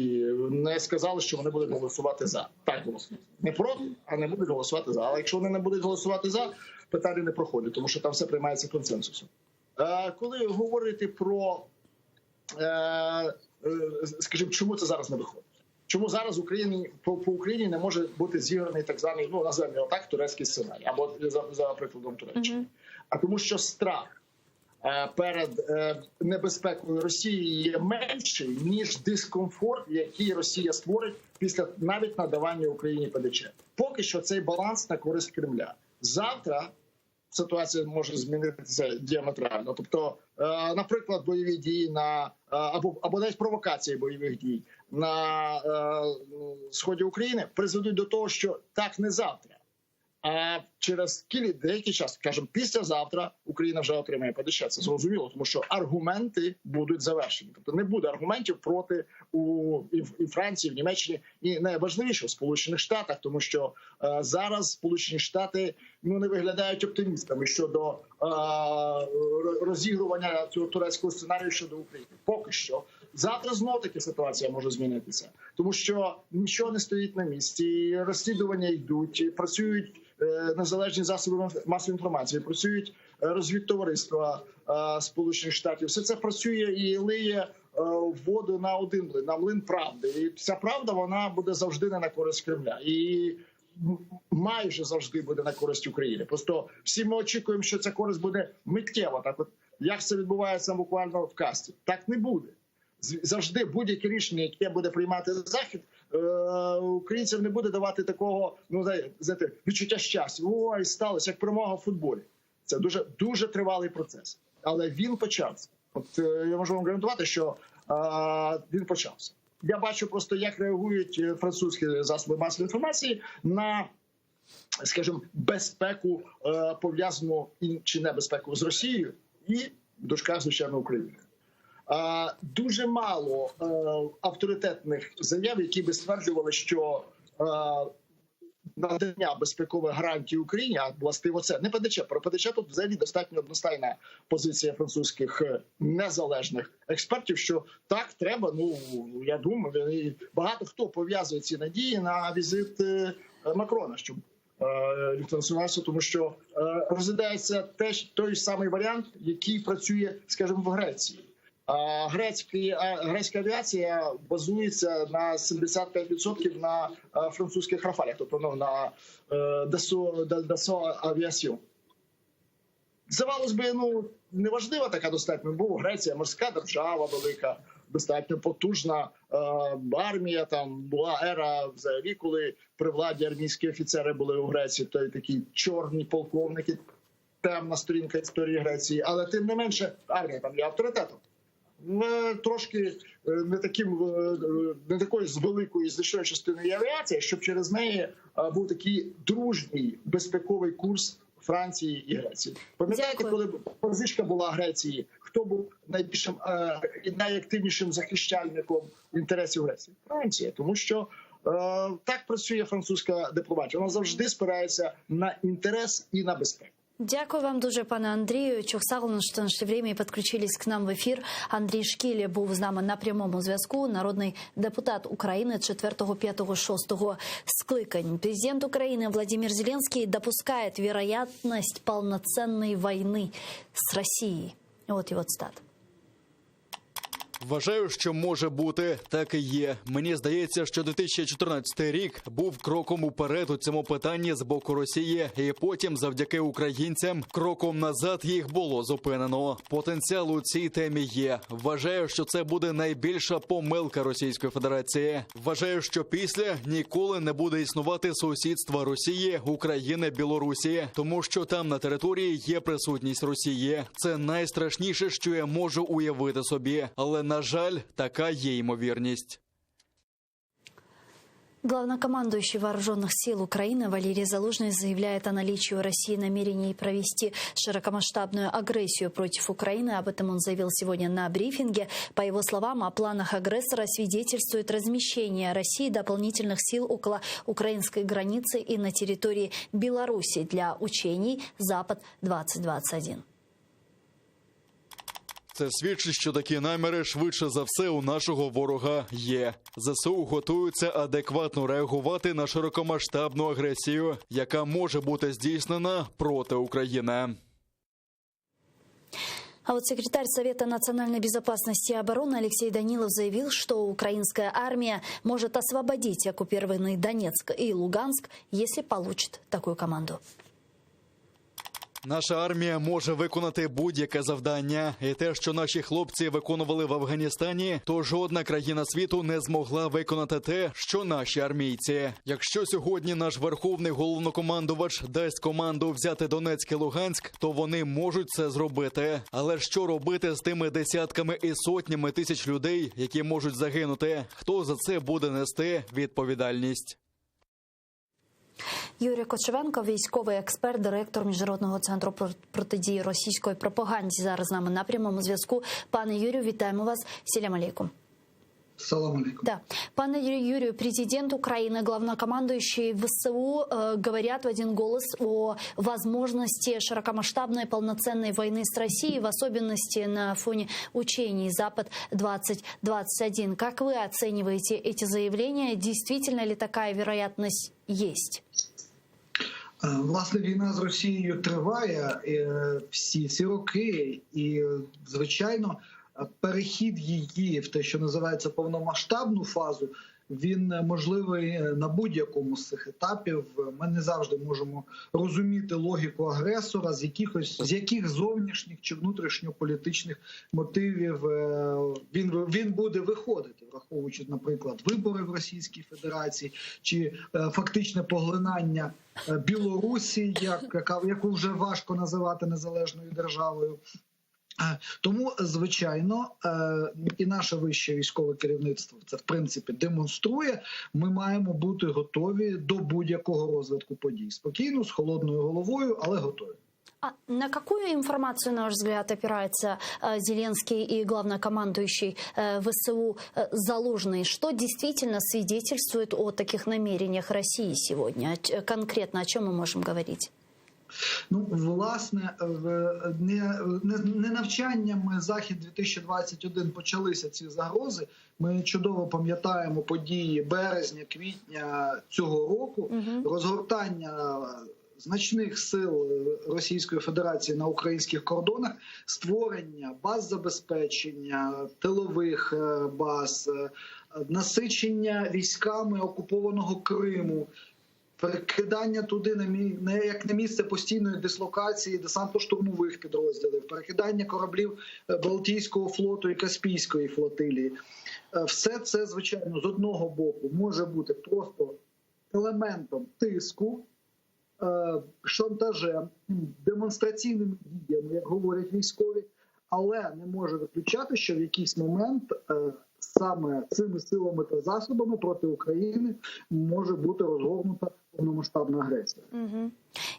не сказали, що вони будуть голосувати за. Так було. Не проти, а не будуть голосувати за. Але якщо вони не будуть голосувати за, питання не проходять, тому що там все приймається консенсусом. Коли говорити про, скажімо, чому це зараз не виходить? Чому зараз по Україні не може бути зіграний так званий, називаємо його так, турецький сценарій, або за прикладом Туреччини? А тому що страх перед небезпекою Росії є менший, ніж дискомфорт, який Росія створить після навіть надавання Україні ПДЧ. Поки що цей баланс на користь Кремля. Завтра ситуація може змінитися діаметрально. Тобто, наприклад, бойові дії або навіть провокації бойових дій на сході України призведуть до того, що так не завтра, а через деякий час, скажімо, післязавтра Україна вже отримає ПДЧ. Це зрозуміло, тому що аргументи будуть завершені. Тобто не буде аргументів проти і Франції, в Німеччині, і найважливіше в Сполучених Штатах, тому що зараз Сполучені Штати не виглядають оптимістами щодо розігрування цього турецького сценарію щодо України. Поки що. Завтра знов-таки ситуація може змінитися, тому що нічого не стоїть на місці, розслідування йдуть, працюють незалежні засоби масової інформації, працюють розвідтовариства Сполучених Штатів. Все це працює і лиє воду на один млин, на млин правди. І ця правда, вона буде завжди не на користь Кремля. І майже завжди буде на користь України. Просто всі ми очікуємо, що ця користь буде миттєва. Так от, як це відбувається буквально в касті? Так не буде. Завжди будь-яке рішення, яке буде приймати Захід, українцям не буде давати такого, знаєте, відчуття щастя. Ой, сталося, як перемога в футболі. Це дуже тривалий процес. Але він почався. От я можу вам гарантувати, що він почався. Я бачу просто, як реагують французькі засоби масової інформації на, скажімо, безпеку, пов'язану чи небезпеку з Росією і, в дужках, звичайно, Україною. Дуже мало авторитетних заяв, які би стверджували, що надання безпекових гарантій Україні, а властиво це не ПДЧ. Про ПДЧ тут взагалі достатньо одностайна позиція французьких незалежних експертів, що так треба, я думаю, багато хто пов'язує ці надії на візит Макрона, щоб інтернаціональство, тому що розглядається той самий варіант, який працює, скажімо, в Греції. Грецька авіація базується на 75% на французьких рафалях, тобто на Dassault Aviation. Здавалось би, неважлива така достатньо, бо Греція морська держава велика, достатньо потужна армія. Там була ера взагалі, коли при владі армійські офіцери були у Греції, то й такі чорні полковники, темна сторінка історії Греції. Але тим не менше армія там є авторитетом. Трошки не такою з великою значною частиною є авіація, щоб через неї був такий дружній безпековий курс Франції і Греції. Пам'ятаєте, коли позичка була Греції, хто був найбільшим і найактивнішим захищальником інтересів Греції? Франція. Тому що так працює французька дипломатія. Вона завжди спирається на інтерес і на безпеку. Дякую вам дуже, пане Андрію. Чухсагулно, що знайшли время і підключились к нам в ефір. Андрій Шкілі був з нами на прямому зв'язку. Народний депутат України 4, 5, 6 скликань. Президент України Владимир Зеленский допускает вероятность полноценной войны с Россией. Вот его цитата. Вважаю, що може бути, так і є. Мені здається, що 2014 рік був кроком уперед у цьому питанні з боку Росії, і потім, завдяки українцям, кроком назад їх було зупинено. Потенціал у цій темі є. Вважаю, що це буде найбільша помилка Російської Федерації. Вважаю, що після ніколи не буде існувати сусідства Росії, України, Білорусі, тому що там на території є присутність Росії. Це найстрашніше, що я можу уявити собі. Але на жаль, така є ймовірність. Главнокомандующий Вооруженных сил Украины Валерий Залужный заявляет о наличии у России намерений провести широкомасштабную агрессию против Украины. Об этом он заявил сегодня на брифинге. По его словам, о планах агрессора свидетельствует размещение России дополнительных сил около украинской границы и на территории Беларуси для учений «Запад-2021». Це свідчить, що такі наміри швидше за все у нашого ворога є. ЗСУ готуються адекватно реагувати на широкомасштабну агресію, яка може бути здійснена проти України. А вот секретарь Совета национальной безопасности и обороны Алексей Данилов заявил, что украинская армия может освободить оккупированный Донецк и Луганск, если получит такую команду. Наша армія може виконати будь-яке завдання. І те, що наші хлопці виконували в Афганістані, то жодна країна світу не змогла виконати те, що наші армійці. Якщо сьогодні наш верховний головнокомандувач дасть команду взяти Донецьк і Луганськ, то вони можуть це зробити. Але що робити з тими десятками і сотнями тисяч людей, які можуть загинути? Хто за це буде нести відповідальність? Юрій Кочевенко, військовий експерт, директор Міжнародного центру протидії російської пропаганді, зараз з нами на прямому зв'язку. Пане Юрію, вітаємо вас. Селям алейкум. Салам алейкум. Да. Пане Юрию, президент Украины, главнокомандующий ВСУ говорят в один голос о возможности широкомасштабной полноценной войны с Россией, в особенности на фоне учений «Запад-2021». Как вы оцениваете эти заявления? Действительно ли такая вероятность есть? Власне, війна з Росією триває всі ці роки і, звичайно, перехід її в те, що називається повномасштабну фазу, він можливий на будь-якому з цих етапів. Ми не завжди можемо розуміти логіку агресора, з яких зовнішніх чи внутрішньополітичних мотивів він буде виходити, враховуючи, наприклад, вибори в Російській Федерації чи фактичне поглинання Білорусі, яку вже важко називати незалежною державою. Тому, звичайно, і наше вище військове керівництво це, в принципі, демонструє. Ми маємо бути готові до будь-якого розвитку подій. Спокійно, з холодною головою, але готові. А на какую информацию, на ваш взгляд, опирается Зеленский и главнокомандующий ВСУ Залужный? Что действительно свидетельствует о таких намерениях России сегодня? Конкретно о чем мы можем говорить? Ну, власне, не навчаннями Захід-2021 почалися ці загрози. Ми чудово пам'ятаємо події березня-квітня цього року, розгортання значних сил Російської Федерації на українських кордонах, створення баз забезпечення, тилових баз, насичення військами окупованого Криму. перекидання туди як на місце постійної дислокації десантно-штурмових підрозділів, перекидання кораблів Балтійського флоту і Каспійської флотилії. Все це, звичайно, з одного боку може бути просто елементом тиску, шантажем, демонстраційними діями, як говорять військові, але не може виключати, що в якийсь момент саме цими силами та засобами проти України може бути розгорнута полномасштабная агрессия.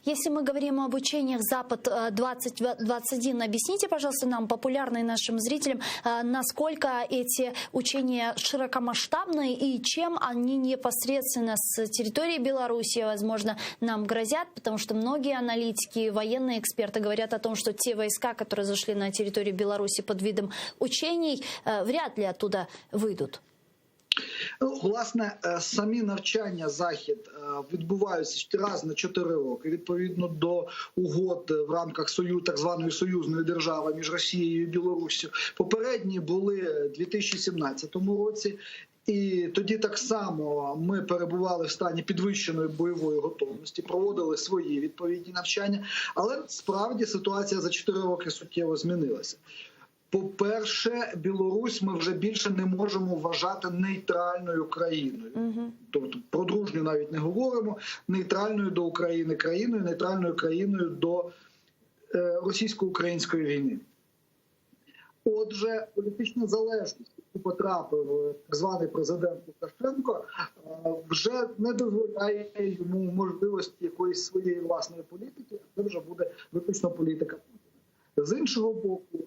Если мы говорим об учениях Запад-2021, объясните, пожалуйста, нам, популярные нашим зрителям, насколько эти учения широкомасштабные и чем они непосредственно с территории Беларуси, возможно, нам грозят, потому что многие аналитики, военные эксперты говорят о том, что те войска, которые зашли на территорию Беларуси под видом учений, вряд ли оттуда выйдут. Власне, самі навчання Захід відбуваються раз на 4 роки, відповідно до угод в рамках так званої союзної держави між Росією і Білоруссю. Попередні були у 2017 році. І тоді так само ми перебували в стані підвищеної бойової готовності, проводили свої відповідні навчання, але справді ситуація за 4 роки суттєво змінилася. По-перше, Білорусь ми вже більше не можемо вважати нейтральною країною. Тобто про дружню навіть не говоримо, нейтральною до України країною, нейтральною країною до російсько-української війни. Отже, політична залежність, яку потрапив так званий президент Лукашенко, вже не дозволяє йому можливості якоїсь своєї власної політики, а це вже буде виключно політика Путіна. З іншого боку,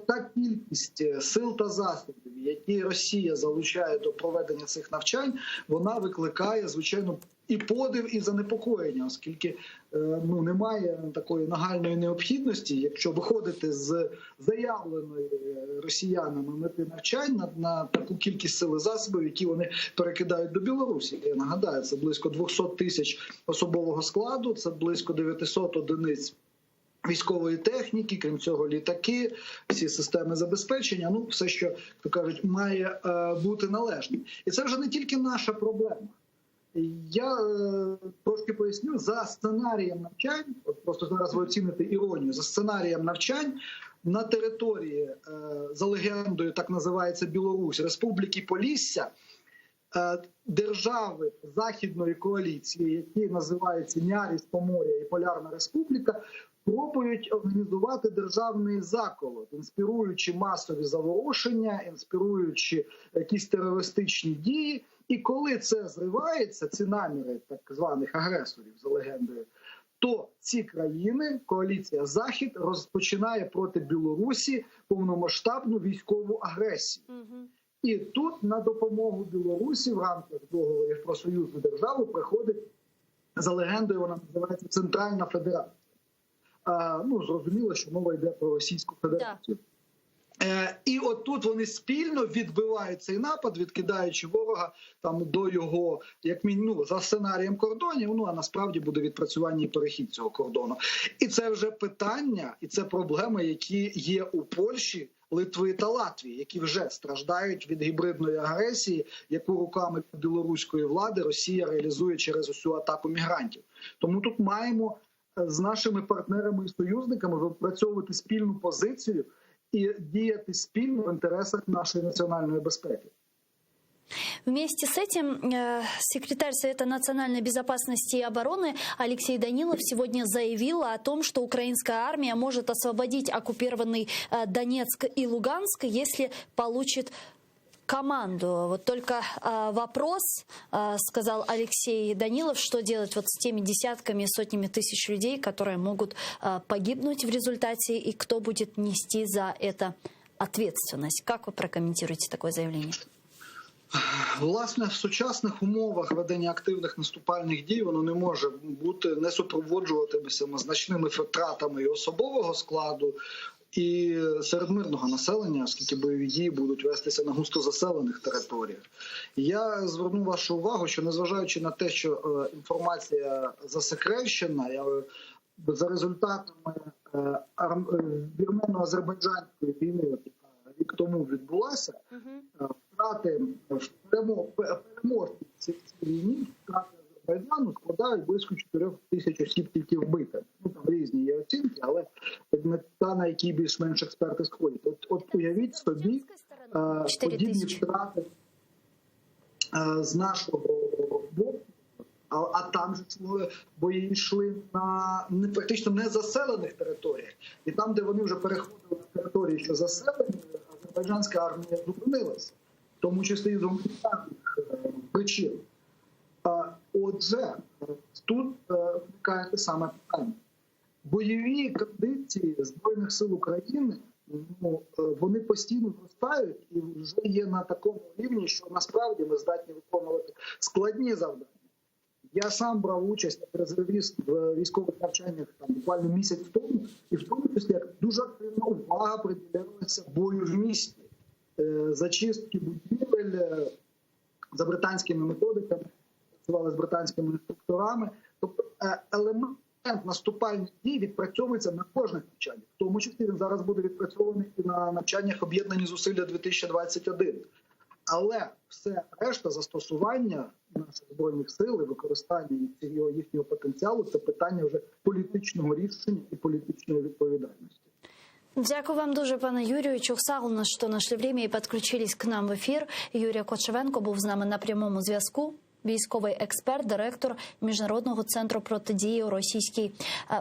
та кількість сил та засобів, які Росія залучає до проведення цих навчань, вона викликає, звичайно, і подив, і занепокоєння, оскільки немає такої нагальної необхідності, якщо виходити з заявленої росіянами мети навчань на таку кількість сил і засобів, які вони перекидають до Білорусі. Я нагадаю, це близько 200 тисяч особового складу, це близько 900 одиниць військової техніки, крім цього літаки, всі системи забезпечення, все, що, то кажуть, має бути належним. І це вже не тільки наша проблема. Я трошки поясню, за сценарієм навчань, просто зараз ви оціните іронію, за сценарієм навчань на території, за легендою так називається Білорусь, Республіки Полісся, держави Західної коаліції, які називаються Няріс, Помор'я і Полярна Республіка, пробують організувати державний заколот, інспіруючи масові заворушення, інспіруючи якісь терористичні дії. І коли це зривається, ці наміри так званих агресорів, за легендою, то ці країни, коаліція Захід, розпочинає проти Білорусі повномасштабну військову агресію. І тут на допомогу Білорусі в рамках договорів про союзну державу приходить, за легендою вона називається Центральна Федерація. Зрозуміло, що мова йде про Російську Федерацію. І от тут вони спільно відбивають цей напад, відкидаючи ворога там до його, як мінімум, за сценарієм кордонів, а насправді буде відпрацювання і перехід цього кордону. І це вже питання, і це проблеми, які є у Польщі, Литви та Латвії, які вже страждають від гібридної агресії, яку руками білоруської влади Росія реалізує через усю атаку мігрантів. Тому тут маємо з нашими партнерами і союзниками випрацьовувати спільну позицію и деяти спільно в интересах нашей национальной безопасности. Вместе с этим секретарь Совета национальной безопасности и обороны Алексей Данилов сегодня заявил о том, что украинская армия может освободить оккупированный Донецк и Луганск, если получит команду. Вот только вопрос, сказал Алексей Данилов, что делать вот с теми десятками, сотнями тысяч людей, которые могут погибнуть в результате, и кто будет нести за это ответственность. Как вы прокомментируете такое заявление? Власне, в сучасних умовах ведення активних наступальних дій воно не може бути, не супроводжуватися значними втратами і особового складу, і серед мирного населення, оскільки бойові дії будуть вестися на густозаселених територіях. Я зверну вашу увагу, що незважаючи на те, що інформація засекречена, за результатами вірмено-азербайджанської війни, яка рік тому відбулася, втрати переможців цих війні втрати Азербайджану складають близько 4 тисяч осіб тільки вбитих. Ну, там різні є оцінки, але та, на які більш-менш експерти сходять. От уявіть собі подібні втрати з нашого боку, а там же бої йшли на практично незаселених територіях. І там, де вони вже переходили на території, що заселені, азербайджанська армія зупинилася, в тому числі і з гуманітарних причин. Отже, тут виникає те саме питання. Бойові кондиції Збройних сил України, вони постійно зростають і вже є на такому рівні, що насправді ми здатні виконувати складні завдання. Я сам брав участь як резервіст в військових навчаннях буквально місяць тому, і в тому числі дуже активна увага приділялася бою в місті, зачистки будівель за британськими методиками, працювали з британськими інструкторами. Тобто елемент наступальних дій відпрацьовується на кожних навчаннях. В тому числі він зараз буде відпрацьований і на навчаннях «Об'єднані зусилля 2021». Але все решта застосування наших Збройних сил і використання їхнього потенціалу – це питання вже політичного рішення і політичної відповідальності. Дякую вам дуже, пане Юрію. Чухсагулна, що знайшли время і підключились к нам в ефір. Юрій Кочевенко був з нами на прямому зв'язку. Військовий експерт, директор Международного центру протидії російской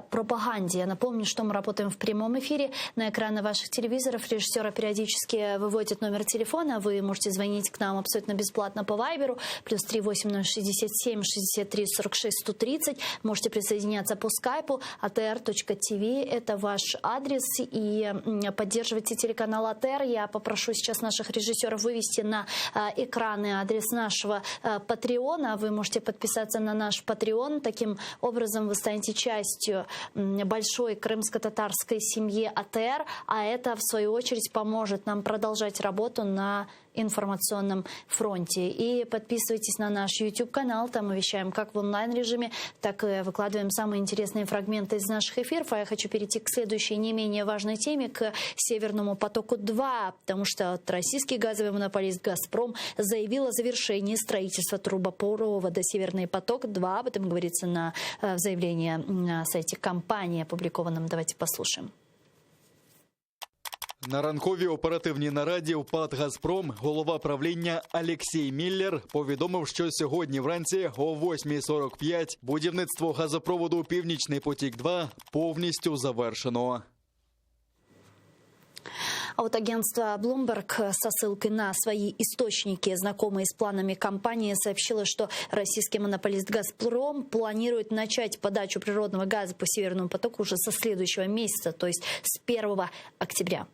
пропаганде. Я напомню, что мы работаем в прямом эфире. На экраны ваших телевизоров режиссера периодически выводит номер телефона. Вы можете звонить к нам абсолютно бесплатно по Вайберу. +3 8067 63 46 130. Можете присоединяться по скайпу. atr.tv – это ваш адрес. И поддерживайте телеканал АТР. Я попрошу сейчас наших режиссеров вывести на экраны адрес нашего Patreon. Вы можете подписаться на наш Patreon. Таким образом вы станете частью большой крымско-татарской семьи АТР, а это, в свою очередь, поможет нам продолжать работу на информационном фронте. И подписывайтесь на наш YouTube-канал. Там мы вещаем как в онлайн-режиме, так и выкладываем самые интересные фрагменты из наших эфиров. А я хочу перейти к следующей, не менее важной теме, к Северному потоку-2, потому что российский газовый монополист «Газпром» заявил о завершении строительства трубопровода «Северный поток-2». Об этом говорится на заявлении на сайте компании, опубликованном. Давайте послушаем. На ранковій оперативній нараді в ПАТ «Газпром» голова правління Олексій Міллер повідомив, що сьогодні вранці о 8:45 будівництво газопроводу «Північний потік-2» повністю завершено. А вот агентство Bloomberg со ссылкой на свои источники, знакомые с планами компании, сообщило, что российский монополист «Газпром» планирует начать подачу природного газа по Северному потоку уже со следующего месяца, то есть с 1 октября.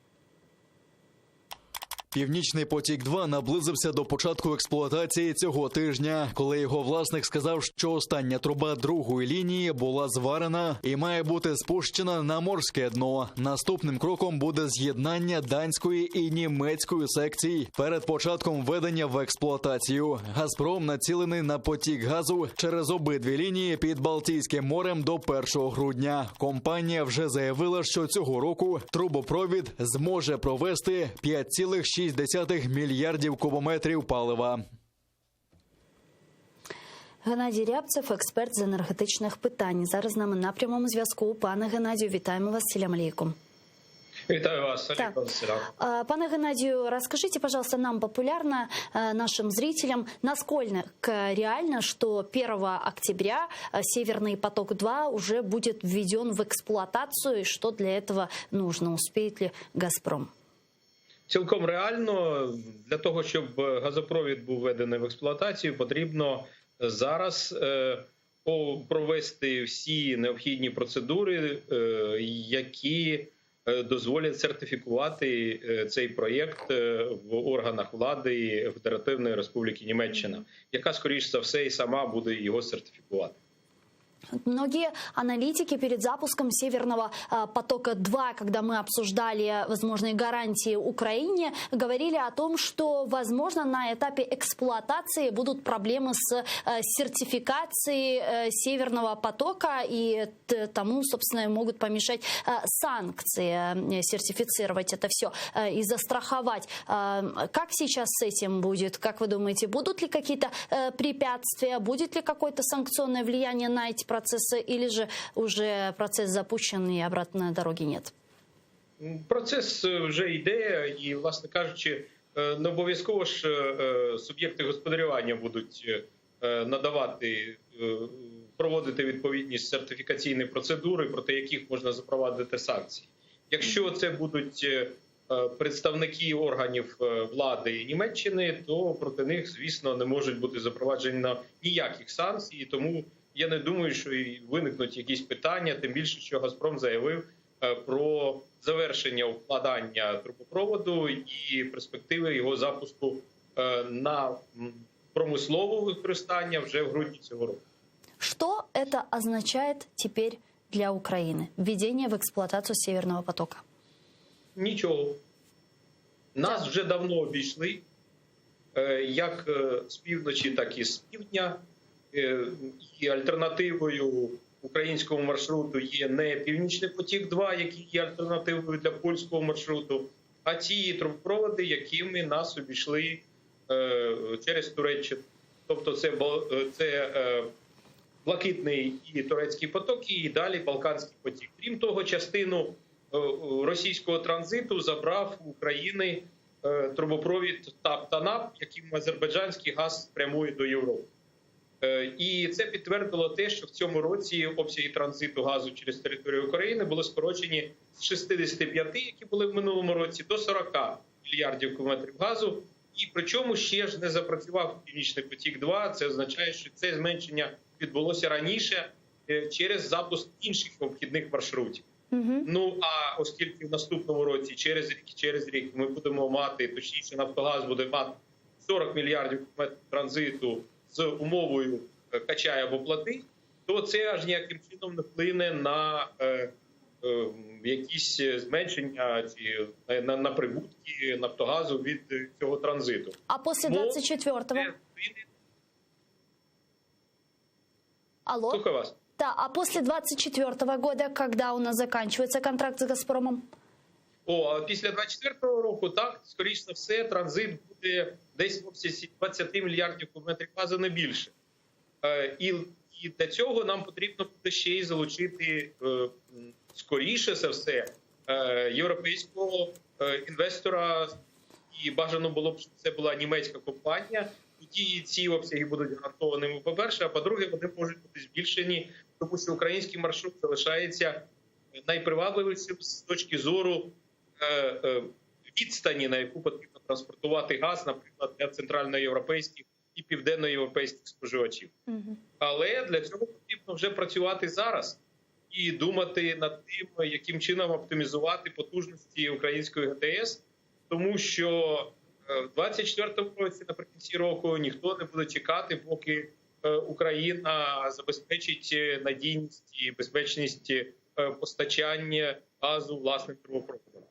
«Північний потік-2» наблизився до початку експлуатації цього тижня, коли його власник сказав, що остання труба другої лінії була зварена і має бути спущена на морське дно. Наступним кроком буде з'єднання данської і німецької секцій перед початком введення в експлуатацію. «Газпром» націлений на потік газу через обидві лінії під Балтійським морем до 1 грудня. Компанія вже заявила, що цього року трубопровід зможе провести 5,6 мільярдів кубометрів палива. Геннадій Рябцев, експерт з енергетичних питань. Зараз з нами на прямому зв'язку. Пане Геннадію, вітаємо вас. Салям алейкум. Вітаю вас. Пане Геннадию, расскажите, пожалуйста, нам популярно, нашим зрителям, насколько реально, что 1 октября «Северный поток-2» уже будет введен в эксплуатацию, и что для этого нужно, успеет ли «Газпром»? Цілком реально. Для того, щоб газопровід був введений в експлуатацію, потрібно зараз провести всі необхідні процедури, які дозволять сертифікувати цей проєкт в органах влади Федеративної Республіки Німеччина, яка, скоріш за все, і сама буде його сертифікувати. Многие аналитики перед запуском Северного потока-2, когда мы обсуждали возможные гарантии Украине, говорили о том, что, возможно, на этапе эксплуатации будут проблемы с сертификацией Северного потока, и тому, собственно, могут помешать санкции, сертифицировать это все и застраховать. Как сейчас с этим будет? Как вы думаете, будут ли какие-то препятствия, будет ли какое-то санкционное влияние на эти процессы, или же уже процесс запущен і обратної дороги нет? Процес вже йде і, власне кажучи, не обов'язково ж суб'єкти господарювання будуть надавати, проводити відповідні сертифікаційні процедури, проти яких можна запровадити санкції. Якщо це будуть представники органів влади Німеччини, то проти них, звісно, не можуть бути запроваджено ніяких санкцій, тому я не думаю, що і виникнуть якісь питання, тим більше, що «Газпром» заявив про завершення укладання трубопроводу і перспективи його запуску на промислове використання вже в грудні цього року. Что это означает теперь для Украины? Введение в эксплуатацию Северного потока? Нічого. Нас вже давно обійшли, як з півночі, так і з півдня. І альтернативою українському маршруту є не Північний потік-2, який є альтернативою для польського маршруту, а ті трубопроводи, якими нас обійшли через Туреччину. Тобто це Блакитний і Турецький потоки, і далі Балканський потік. Крім того, частину російського транзиту забрав у України трубопровід ТАП-ТАНАП, яким азербайджанський газ прямує до Європи. І це підтвердило те, що в цьому році обсяги транзиту газу через територію України були скорочені з 65, які були в минулому році, до 40 мільярдів кубометрів газу. І причому ще ж не запрацював Північний потік-2. Це означає, що це зменшення відбулося раніше через запуск інших обхідних маршрутів. Ну, а оскільки в наступному році, через рік ми будемо мати, точніше, Нафтогаз буде мати 40 мільярдів кубометрів транзиту з умовою «качай або плати», то це аж ніяким чином не вплине на якісь зменшення чи на прибутки Нафтогазу від цього транзиту. А после 24-го? Алло? Слухаю вас. Да, а после 24-го года, когда у нас заканчивается контракт с «Газпромом»? А після 24-го року, так, скоріш за все, транзит буде десь в обсязі 20 мільярдів кубометрів газу, не більше. І для цього нам потрібно буде ще й залучити, скоріше за все, європейського інвестора, і бажано було б, щоб це була німецька компанія. Тоді ці обсяги будуть гарантованими, по-перше, а по-друге, вони можуть бути збільшені, тому що український маршрут залишається найпривабливішим з точки зору відстані, на яку потрібно транспортувати газ, наприклад, для центральноєвропейських і південноєвропейських споживачів. Але для цього потрібно вже працювати зараз і думати над тим, яким чином оптимізувати потужності української ГТС, тому що в 24-му році, наприкінці року, ніхто не буде чекати, поки Україна забезпечить надійність і безпечність постачання газу власним трубопроводом.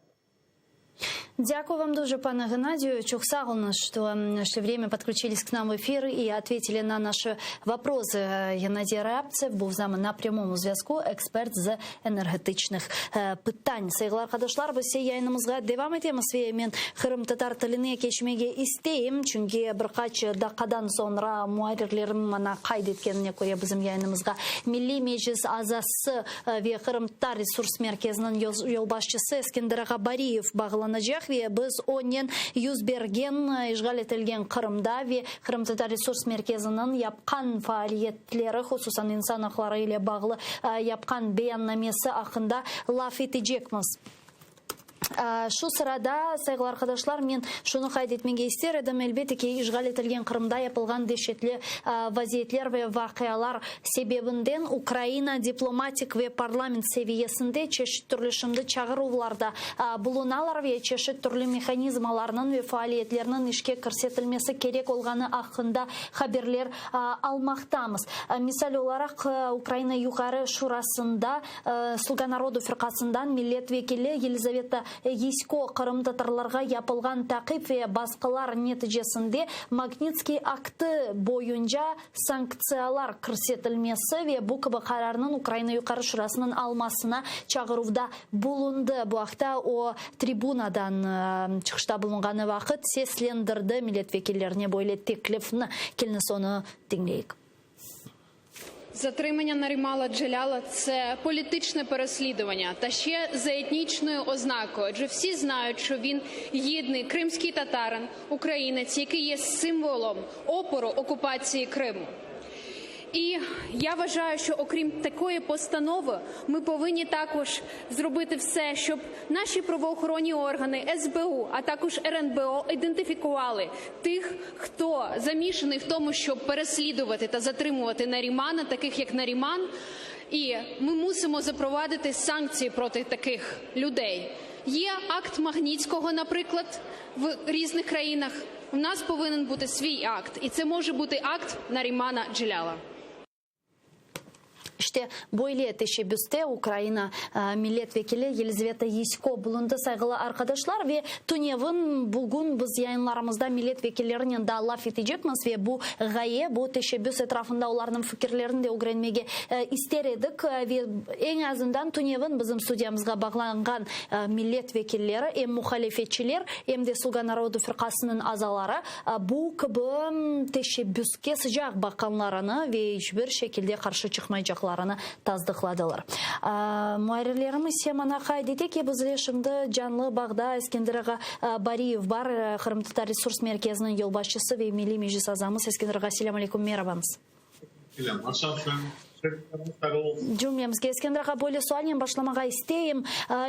Дякую вам дуже, пане Геннадію. Чухсагулна, что нашли время, подключились к нам в эфир и ответили на наши вопросы. Геннадій Рябцев був з нами на прямому зв'язку, експерт з енергетичних питань. Sayılar arkadaşlar, bu yayınımızga devam etemiz ve men Kırım Tatar tilini keçmege isteyim. Çünkü birkaç dakikadan sonra muhabirlerim mana kaydetkenine koya bizim yayınımızga Milli Meclis azası ve Kırım Tatar Resurs Merkezi'nin yol başçısı Eskender Gabariyev bağlanacak ve biz onun yüz bergen işgal etilgen Kırım'da ve Kırım Tatar Resurs Merkezi'nin yapkan faaliyetleri, hususan insan hakları ile bağlı yapkan beyannamesi hakkında laf edecekmiz. Шу сырада, сайгыл arkadaşlar, мен шуны кайт этмеге истер едім, әлбетте işgal етілген Қырымда yapılған дешетлі вазиетлер ве вақиялар себебінден Украина дипломатик ве парламент севиесінде чешет түрлі шымды чағыруларда бұлыналар ве чешет түрлі механизмаларының ве фаалиетлерінің ішке кірсетілмесі керек олғаны ақында хаберлер алмақтамыз. Мисал оларақ Украина юғары шурасында Слуга народу фирқасындан миллет векілі Елизавета Есько Қырым татарларға япылған тақип ве басқалар нәтижесінде Магнитский акты бойынша санкциялар кірсетілмесі ве бұл кібі қарарының Украина юқары шурасының алмасына чағыруда бұлынды. Бұл ақта о трибунадан чықышта бұлынғаны вақыт сеслендірді миллет векілеріне бойлы теклифні келіні соны теңлейік. Затримання Нарімала Джеляла – це політичне переслідування та ще за етнічною ознакою. Адже всі знають, що він гідний кримський татарин, українець, який є символом опору окупації Криму. І я вважаю, що окрім такої постанови, ми повинні також зробити все, щоб наші правоохоронні органи, СБУ, а також РНБО ідентифікували тих, хто замішаний в тому, щоб переслідувати та затримувати Нарімана, таких як Наріман. І ми мусимо запровадити санкції проти таких людей. Є акт Магнітського, наприклад, в різних країнах. У нас повинен бути свій акт, і це може бути акт Нарімана Джеляла. İşte böyle teşebbüste Ukrayna millet vekili Елизавета Есько bulundu saygılı arkadaşlar ve Tunev'in bugün biz yayınlarımızda milletvekillerinin de laf edeceğimiz ve bu gaye, bu teşebbüs etrafında onların fikirlerini de öğrenmeye ister edik ve en azından Tunev'in bizim stüdyamızga bağlangan milletvekilleri hem muhalefetçiler hem de Слуга народу firqasının azaları bu gibi teşebbüske sıcak bakanlarını ve hiçbir şekilde karşı çıkmayacaklar таздықладылар. Muayirlerimiz semana kaydetті ki біз лешімді жанлы бағда Ескендір Бариев бар, Қырым Татар ресурс мерkezінің елбасшысы ve Milli Meclis azamız. Eskender ağa, selam алейкум, merhabаңыз. Cümlemizге Ескендір ağa, böyle sualмен başlamağa isteyim.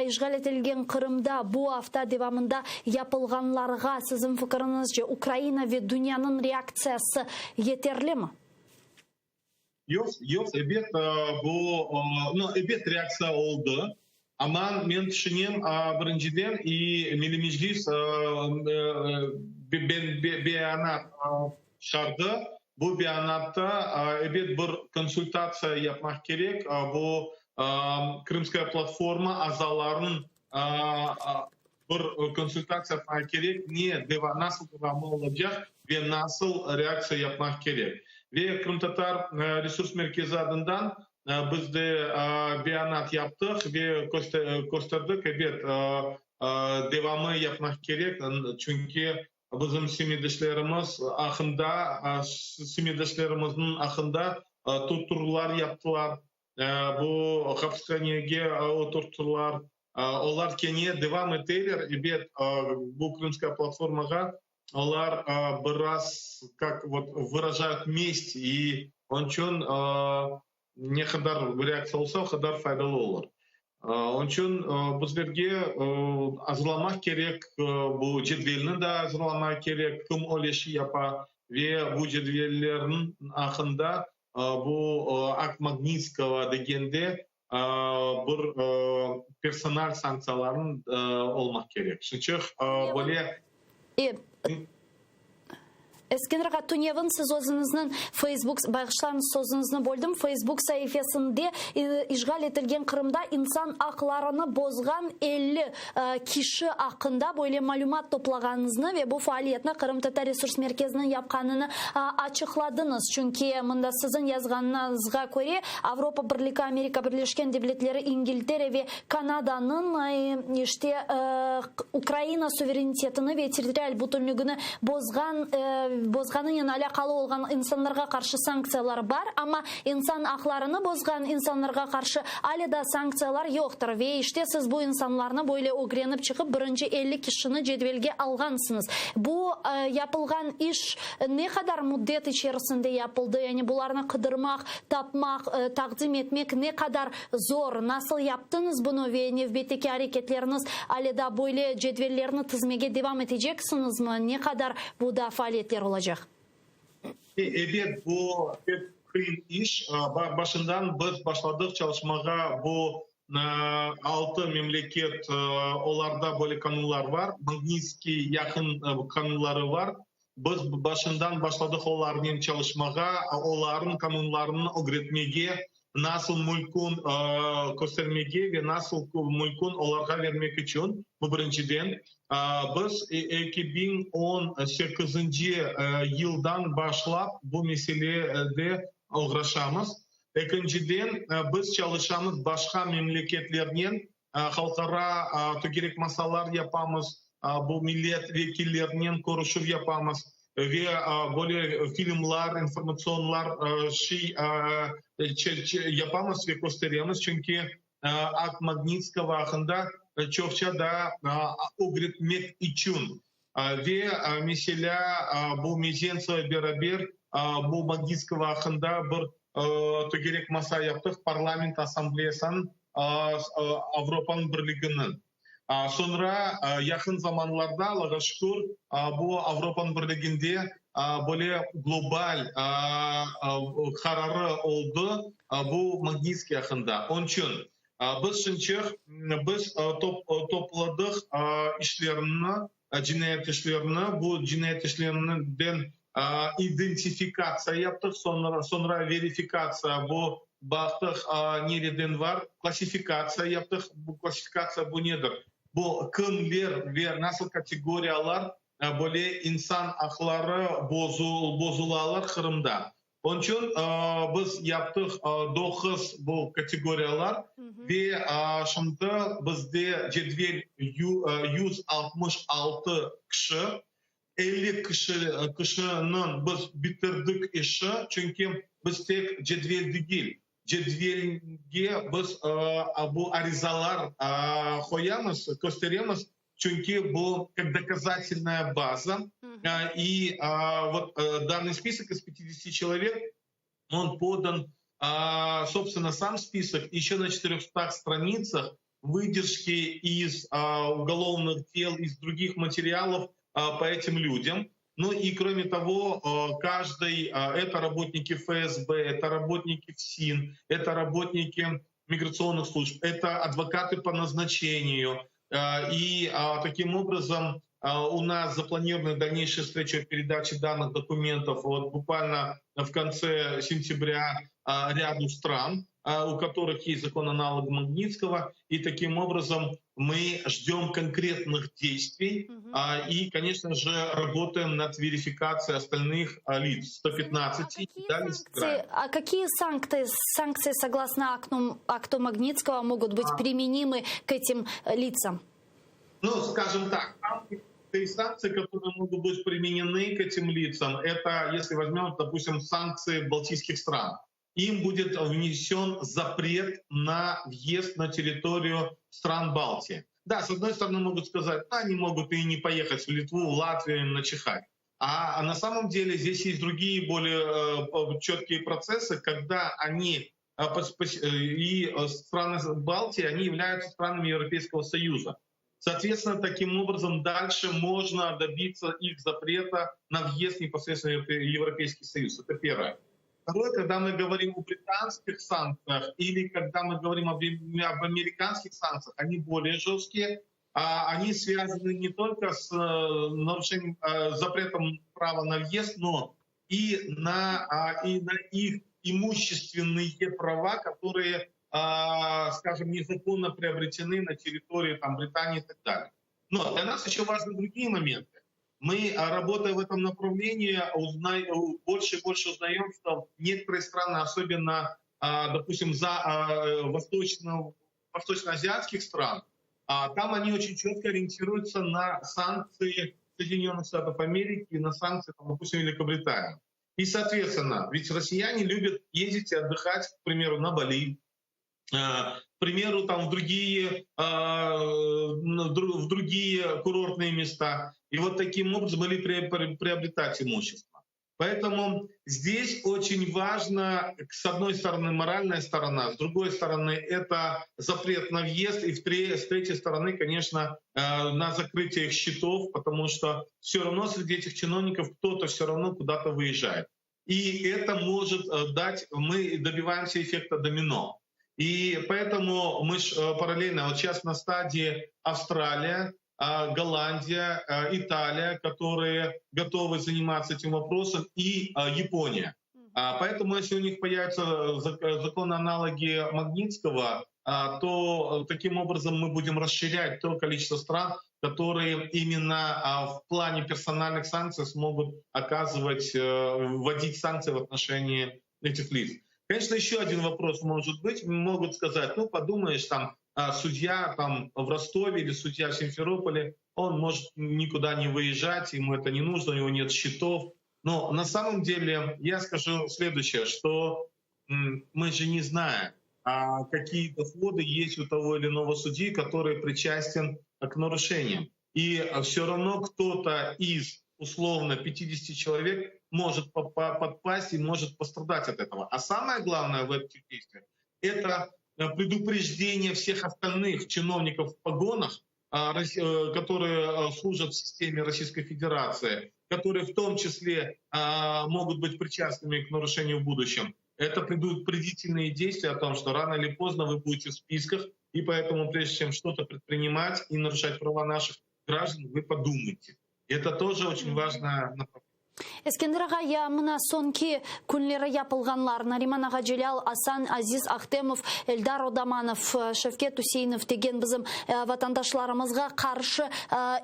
İşgal etilgen Kırım'da bu hafta devamında yapılganlarga sizin fikrinizce Ukrayna ve dünyanın reaksiyası yeterli mi? Yok, elbet reaksiya oldu. Ama men düşünüyorum birinciden Milli Meclis beyanat çıkardı. Bu beyanatta elbet bir konsultasiya yapmak gerek. Bu Kırımskaya platforma azalarının bir konsultasiya yapmak gerek. Nasıl devam olacak ve nasıl reaksiya yapmak gerek. Ve Kırım Tatar Resurs Merkezi adından biz de beyanat yaptık ve gösterdik. Evet, devamı yapmak gerek. Çünkü bizim semiydaşlarımızın akında tuturlar yaptılar. Bu hapishaneye oturttular. Onlar kene devam ederler. Evet, bu Kırımskaya platformaga onlar biraz как вот выражают месть и onun için ne kadar reaksiya olsa o kadar faydalı olur. Onun için bizlerge hazırlamak gerek, bu cedvelini de hazırlamak gerek, kim oleşi yapa ve bu cedvellerin hakkında bu akt Magnitskого degende bir personal sanksiyaların olmak gerek. Çünkü böyle Eskender ağa, Tunev'in siz özünüzün Facebook, bağışlarınız sözünüzünü böldüm. Facebook sayfasında işgal etilgen Kırım'da insan haklarını bozgan 50 kişi hakkında böyle malumat toplağınızını ve bu faaliyetine Kırım Tatar Resurs Merkezi'nin yapkanını açıkladınız. Çünkü mında sizin yazganınızga göre Avrupa Birliği, Amerika Birleşken Devletleri, İngiltere ve Kanada'nın işte Ukrayna suverenitetini ve territorial bütünlüğünü bozgan бозганын алакалы болгон инсандарга каршы санкциялар бар, ама инсан акларыны бозган инсандарга каршы али да санкциялар жоктур. Ve işte siz bu insanlarına böyle öğrenip çıkıp birinci 50 kişini cedvelge algansınız. Bu yapılgan iş ne kadar müddet içerisinde yapıldı? Yani bularını kıdırmak, tapmak, takdim etmek ne kadar zor? Nasıl yaptınız bunu ve növbetteki hareketleriniz али da böyle cedvellerini tizmege devam edeceksiniz mi? Ne kadar bu da faaliyetler olacak? Evet, bu kıyın iş. Başından biz başladık çalışmaya. Bu 6 memleket, onlarda böyle kanunlar var. Magnitskiy yakın kanunları var. Biz başından başladık onların çalışmaya, onların kanunlarını öğretmeye, nasıl mülkün göstermeye ve nasıl mülkün onlara vermek için. Bu birinciden. Biz 2018 yıldan başlayıp bu meselede uğraşamız. Ikinciden biz çalışamız başka memleketlerden halkara tügerek masalar yapamız, bu milletvekillerinin konuşup yapamız ve böyle filmler, informasyonlar yapamız ve gösteremez çünkü Ak Magnitskого hakkında çokça da öğretmek için ve mesela bu Mezents'le beraber bu Magnitskого hakkında bir tügerek masa yaptık Parlament Asambleyası'nın Avrupa'nın Birliği'nin. Sonra yakın zamanlarda Allah'a şükür bu Avrupa'nın Birliği'nde böyle global kararı oldu bu Magnitskiy hakkında. Onun için biz topladık işlerini, cinayet işlerini, bu cinayet işlerinden identifikasyon yaptık, sonra verifikasyon, bu baktık nereden var, klasifikasyon yaptık, bu klasifikasyon bu nedir? Bu kimler ve nasıl kategoriyalar böyle insan hakları bozulalar Kırım'da. Onun için biz yaptık 9 bu kategoriyalar ve şimdi bizde cedvel 166 kişi, 50 kişinin biz bitirdik işi çünkü biz tek cedvel değil. Cedvelge biz bu arizalar koyamız, gösteremez çünkü bu как доказательная база. И вот данный список из 50 человек, он подан, собственно, сам список еще на 400 страницах, выдержки из уголовных дел, из других материалов по этим людям. Ну и кроме того, каждый, это работники ФСБ, это работники ФСИН, это работники миграционных служб, это адвокаты по назначению. И таким образом у нас запланированы дальнейшие встречи передачи данных документов вот буквально в конце сентября ряду стран, у которых есть закон аналог Магнитского. И таким образом мы ждем конкретных действий и, конечно же, работаем над верификацией остальных лиц, 115. А какие санкции согласно акту Магнитского могут быть применимы к этим лицам? Ну, скажем так, санкции, которые могут быть применены к этим лицам, это, если возьмем, допустим, санкции балтийских стран. Им будет внесен запрет на въезд на территорию стран Балтии. Да, с одной стороны могут сказать, они могут и не поехать в Литву, в Латвию начихать. А на самом деле здесь есть другие более четкие процессы, когда они и страны Балтии, они являются странами Европейского Союза. Соответственно, таким образом дальше можно добиться их запрета на въезд непосредственно в Европейский Союз. Это первое. Второе, когда мы говорим о британских санкциях или когда мы говорим об американских санкциях, они более жесткие. Они связаны не только с нарушением запретом права на въезд, но и на их имущественные права, которые, скажем, незаконно приобретены на территории там, Британии и так далее. Но для нас еще важны другие моменты. Мы, работая в этом направлении, больше и больше узнаем, что некоторые страны, особенно, допустим, восточноазиатских стран, там они очень четко ориентируются на санкции Соединенных Штатов Америки на санкции, там, допустим, Великобритании. И, соответственно, ведь россияне любят ездить и отдыхать, к примеру, на Бали, к примеру, там, в другие курортные места. И вот таким образом были приобретать имущество. Поэтому здесь очень важно, с одной стороны, моральная сторона, с другой стороны, это запрет на въезд, и с третьей стороны, конечно, на закрытие их счетов, потому что все равно среди этих чиновников кто-то все равно куда-то выезжает. И это может дать, мы добиваемся эффекта домино. И поэтому мы параллельно, вот сейчас на стадии Австралия, Голландия, Италия, которые готовы заниматься этим вопросом, и Япония. Поэтому если у них появятся законы-аналоги Магнитского, то таким образом мы будем расширять то количество стран, которые именно в плане персональных санкций смогут вводить санкции в отношении этих лиц. Конечно, еще один вопрос может быть. Могут сказать, ну подумаешь, там судья там, в Ростове или судья в Симферополе, он может никуда не выезжать, ему это не нужно, у него нет счетов. Но на самом деле я скажу следующее, что мы же не знаем, какие доходы есть у того или иного судьи, который причастен к нарушениям. И все равно кто-то из условно 50 человек может подпасть и может пострадать от этого. А самое главное в этих действиях — это предупреждение всех остальных чиновников в погонах, которые служат в системе Российской Федерации, которые в том числе могут быть причастными к нарушению в будущем. Это предупредительные действия о том, что рано или поздно вы будете в списках, и поэтому прежде чем что-то предпринимать и нарушать права наших граждан, вы подумайте. Это тоже очень важно направление. Ескендер аға, я мына сонки күнлері япылғанлар, Нариман аға Желял, Асан Азиз Ахтемов, Эльдар Одаманов, Шевкет Усейнов деген бізім ватандашларымызға қаршы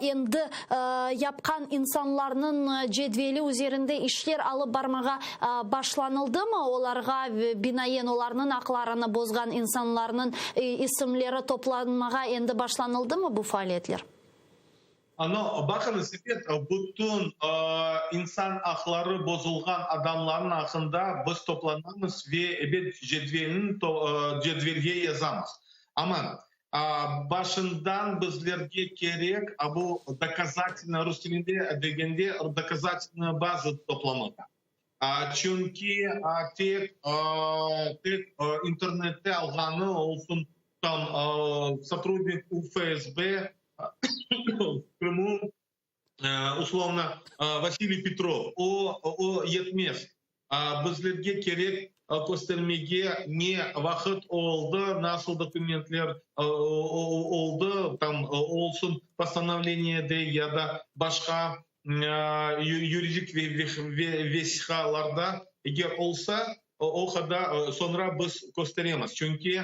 енді япқан инсанларының жедвелі өзерінде ішлер алып бармаға башланылды ма? Оларға бинаен оларының ақларыны бозған инсанларының исімлері топланмаға енді башланылды ма бұл фаалиетлер? Но бақаны себет бүтін инсан ақлары бозылған адамлардың ақында біз топланамыз ве жедвелге язамыз. Аман, башындан біздерге керек бұл доказательно, рус тілінде дегенде доказательная база топламаға. Чүнки тек интернетте алғаны олсын там сотрудник УФСБ, в Крыму, условно, Василий Петров, о етмес. Біздерге керек көстермеге не вақыт олды, насыл документлер олды, там олсын постановлениеде, яда башқа юридик весихаларда, егер олса, оқада sonra біз көстереміз. Чүнки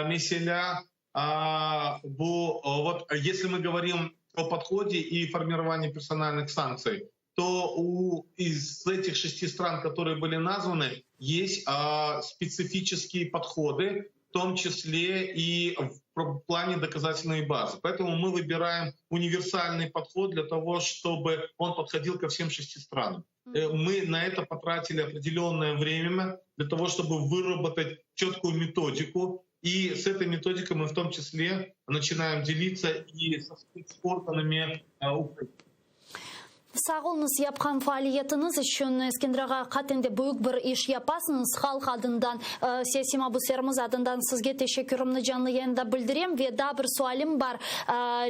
меселя вот если мы говорим о подходе и формировании персональных санкций, то из этих 6 стран, которые были названы, есть специфические подходы, в том числе и в плане доказательной базы. Поэтому мы выбираем универсальный подход для того, чтобы он подходил ко всем 6 странам. Мы на это потратили определенное время для того, чтобы выработать четкую методику. И с этой методикой мы в том числе начинаем делиться и со спецорганами Украины. Сағылыңыз япқан фаалиетіңіз үшін Ескендерға қатенде бүйік бір еш япасыңыз халық адындан, саяси мабусеріміз адындан сізге тешекірімні жанлы янда білдірем. Ве да бір суалым бар.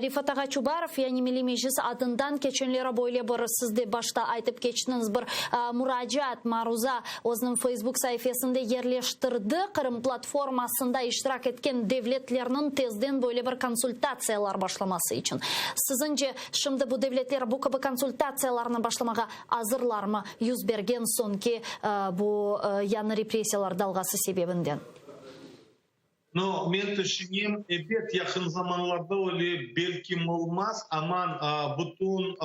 Рифат аға Чубаров, яғни Милли Мejlis адындан кеченлері бойле бұры сізде башта айтып кечініңіз бір мұрajat, маруза өзінің Facebook сайфесінде ерлештірді. Қырым платформасында иштирак еткен девлетлерінің тезден бойле бір консультациялар башламасы үшін. Сізінже шымды бұл девлетлер бұл кабы консультацияларны башламаға азырлармы юз берген сонки бұл яны репрессиялар далғасы себебінден? Но мен түшінем, эбет яқын заманларда оле белким олмаз, аман бұтын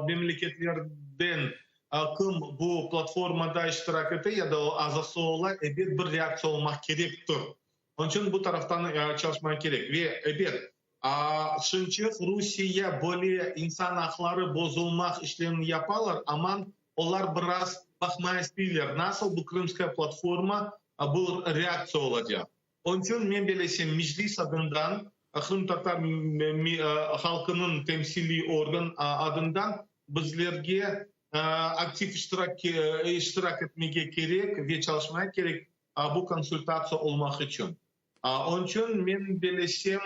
мемлекетлерден кім бұл платформада иштирак еті, яда азасуола эбет бір реакция олмақ керек тұр. Onun için bu taraftan çalışmak gerek. Ve Шынчық Русия более insan hakları bozulmak işlerini yaparlar ama onlar biraz bakmaya istiyorlar. Nasıl bu Kırımskaya platforma bu reaksiya olacak. Onun için men bilesem meclis adından Kırım Tatar halkının temsili organ adından bizlerge aktif iştirak etmeye gerek ve çalışmaya gerek bu konsultasyon olmak için. Onun için men bilesem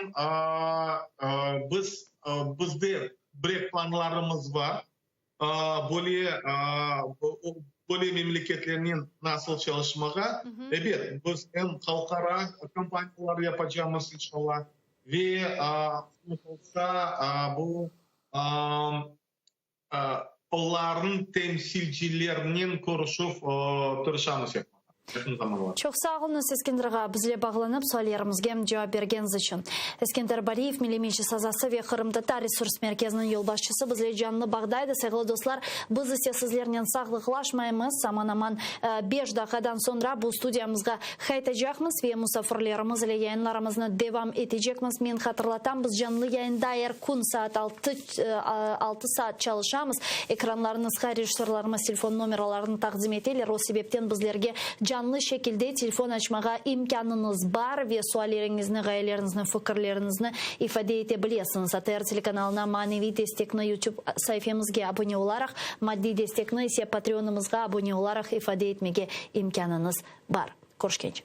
bizde bir planlarımız var. Böyle memleketlerinin nasıl çalışmaya. Evet, biz hem halkara kampanyalar yapacağımız inşallah ve bu onların temsilcilerinin konuşup tırışamız yapmak. Çok sağ olun Eskendерға bizle bağlanıp suallarımızga cevap bergeniz için. Eskender Baliyev, Milliy Sazası ve Kırım Tatar Resurs Merkezi'nin yol başçısı bizle canlı bağdaydı. Sevgili dostlar, biz ise sizlerden sağlıklaşmayımız. Aman 5 dakikadan sonra bu studiyamızga qaytacağımız ve musafirlerimiz ile yayınlarımızı devam edeceğimiz. Men hatırlatam, biz canlı yayında her gün saat 6 saat çalışamız. Ekranlarınızga rejissörlerimiz telefon numaralarını takdim eteler. O sebepten bizlerge canlı şekilde telefon açmağa imkanınız var ve suallerinizni, gayelerinizni, fikirlerinizni ifade edebilirsiniz. ATR telekanalına manevi destekni YouTube sayfamızga abone olarak, maddi destekni ise Patreonımızga abone olarak ifade etmege imkanınız var. Ko'rishguncha.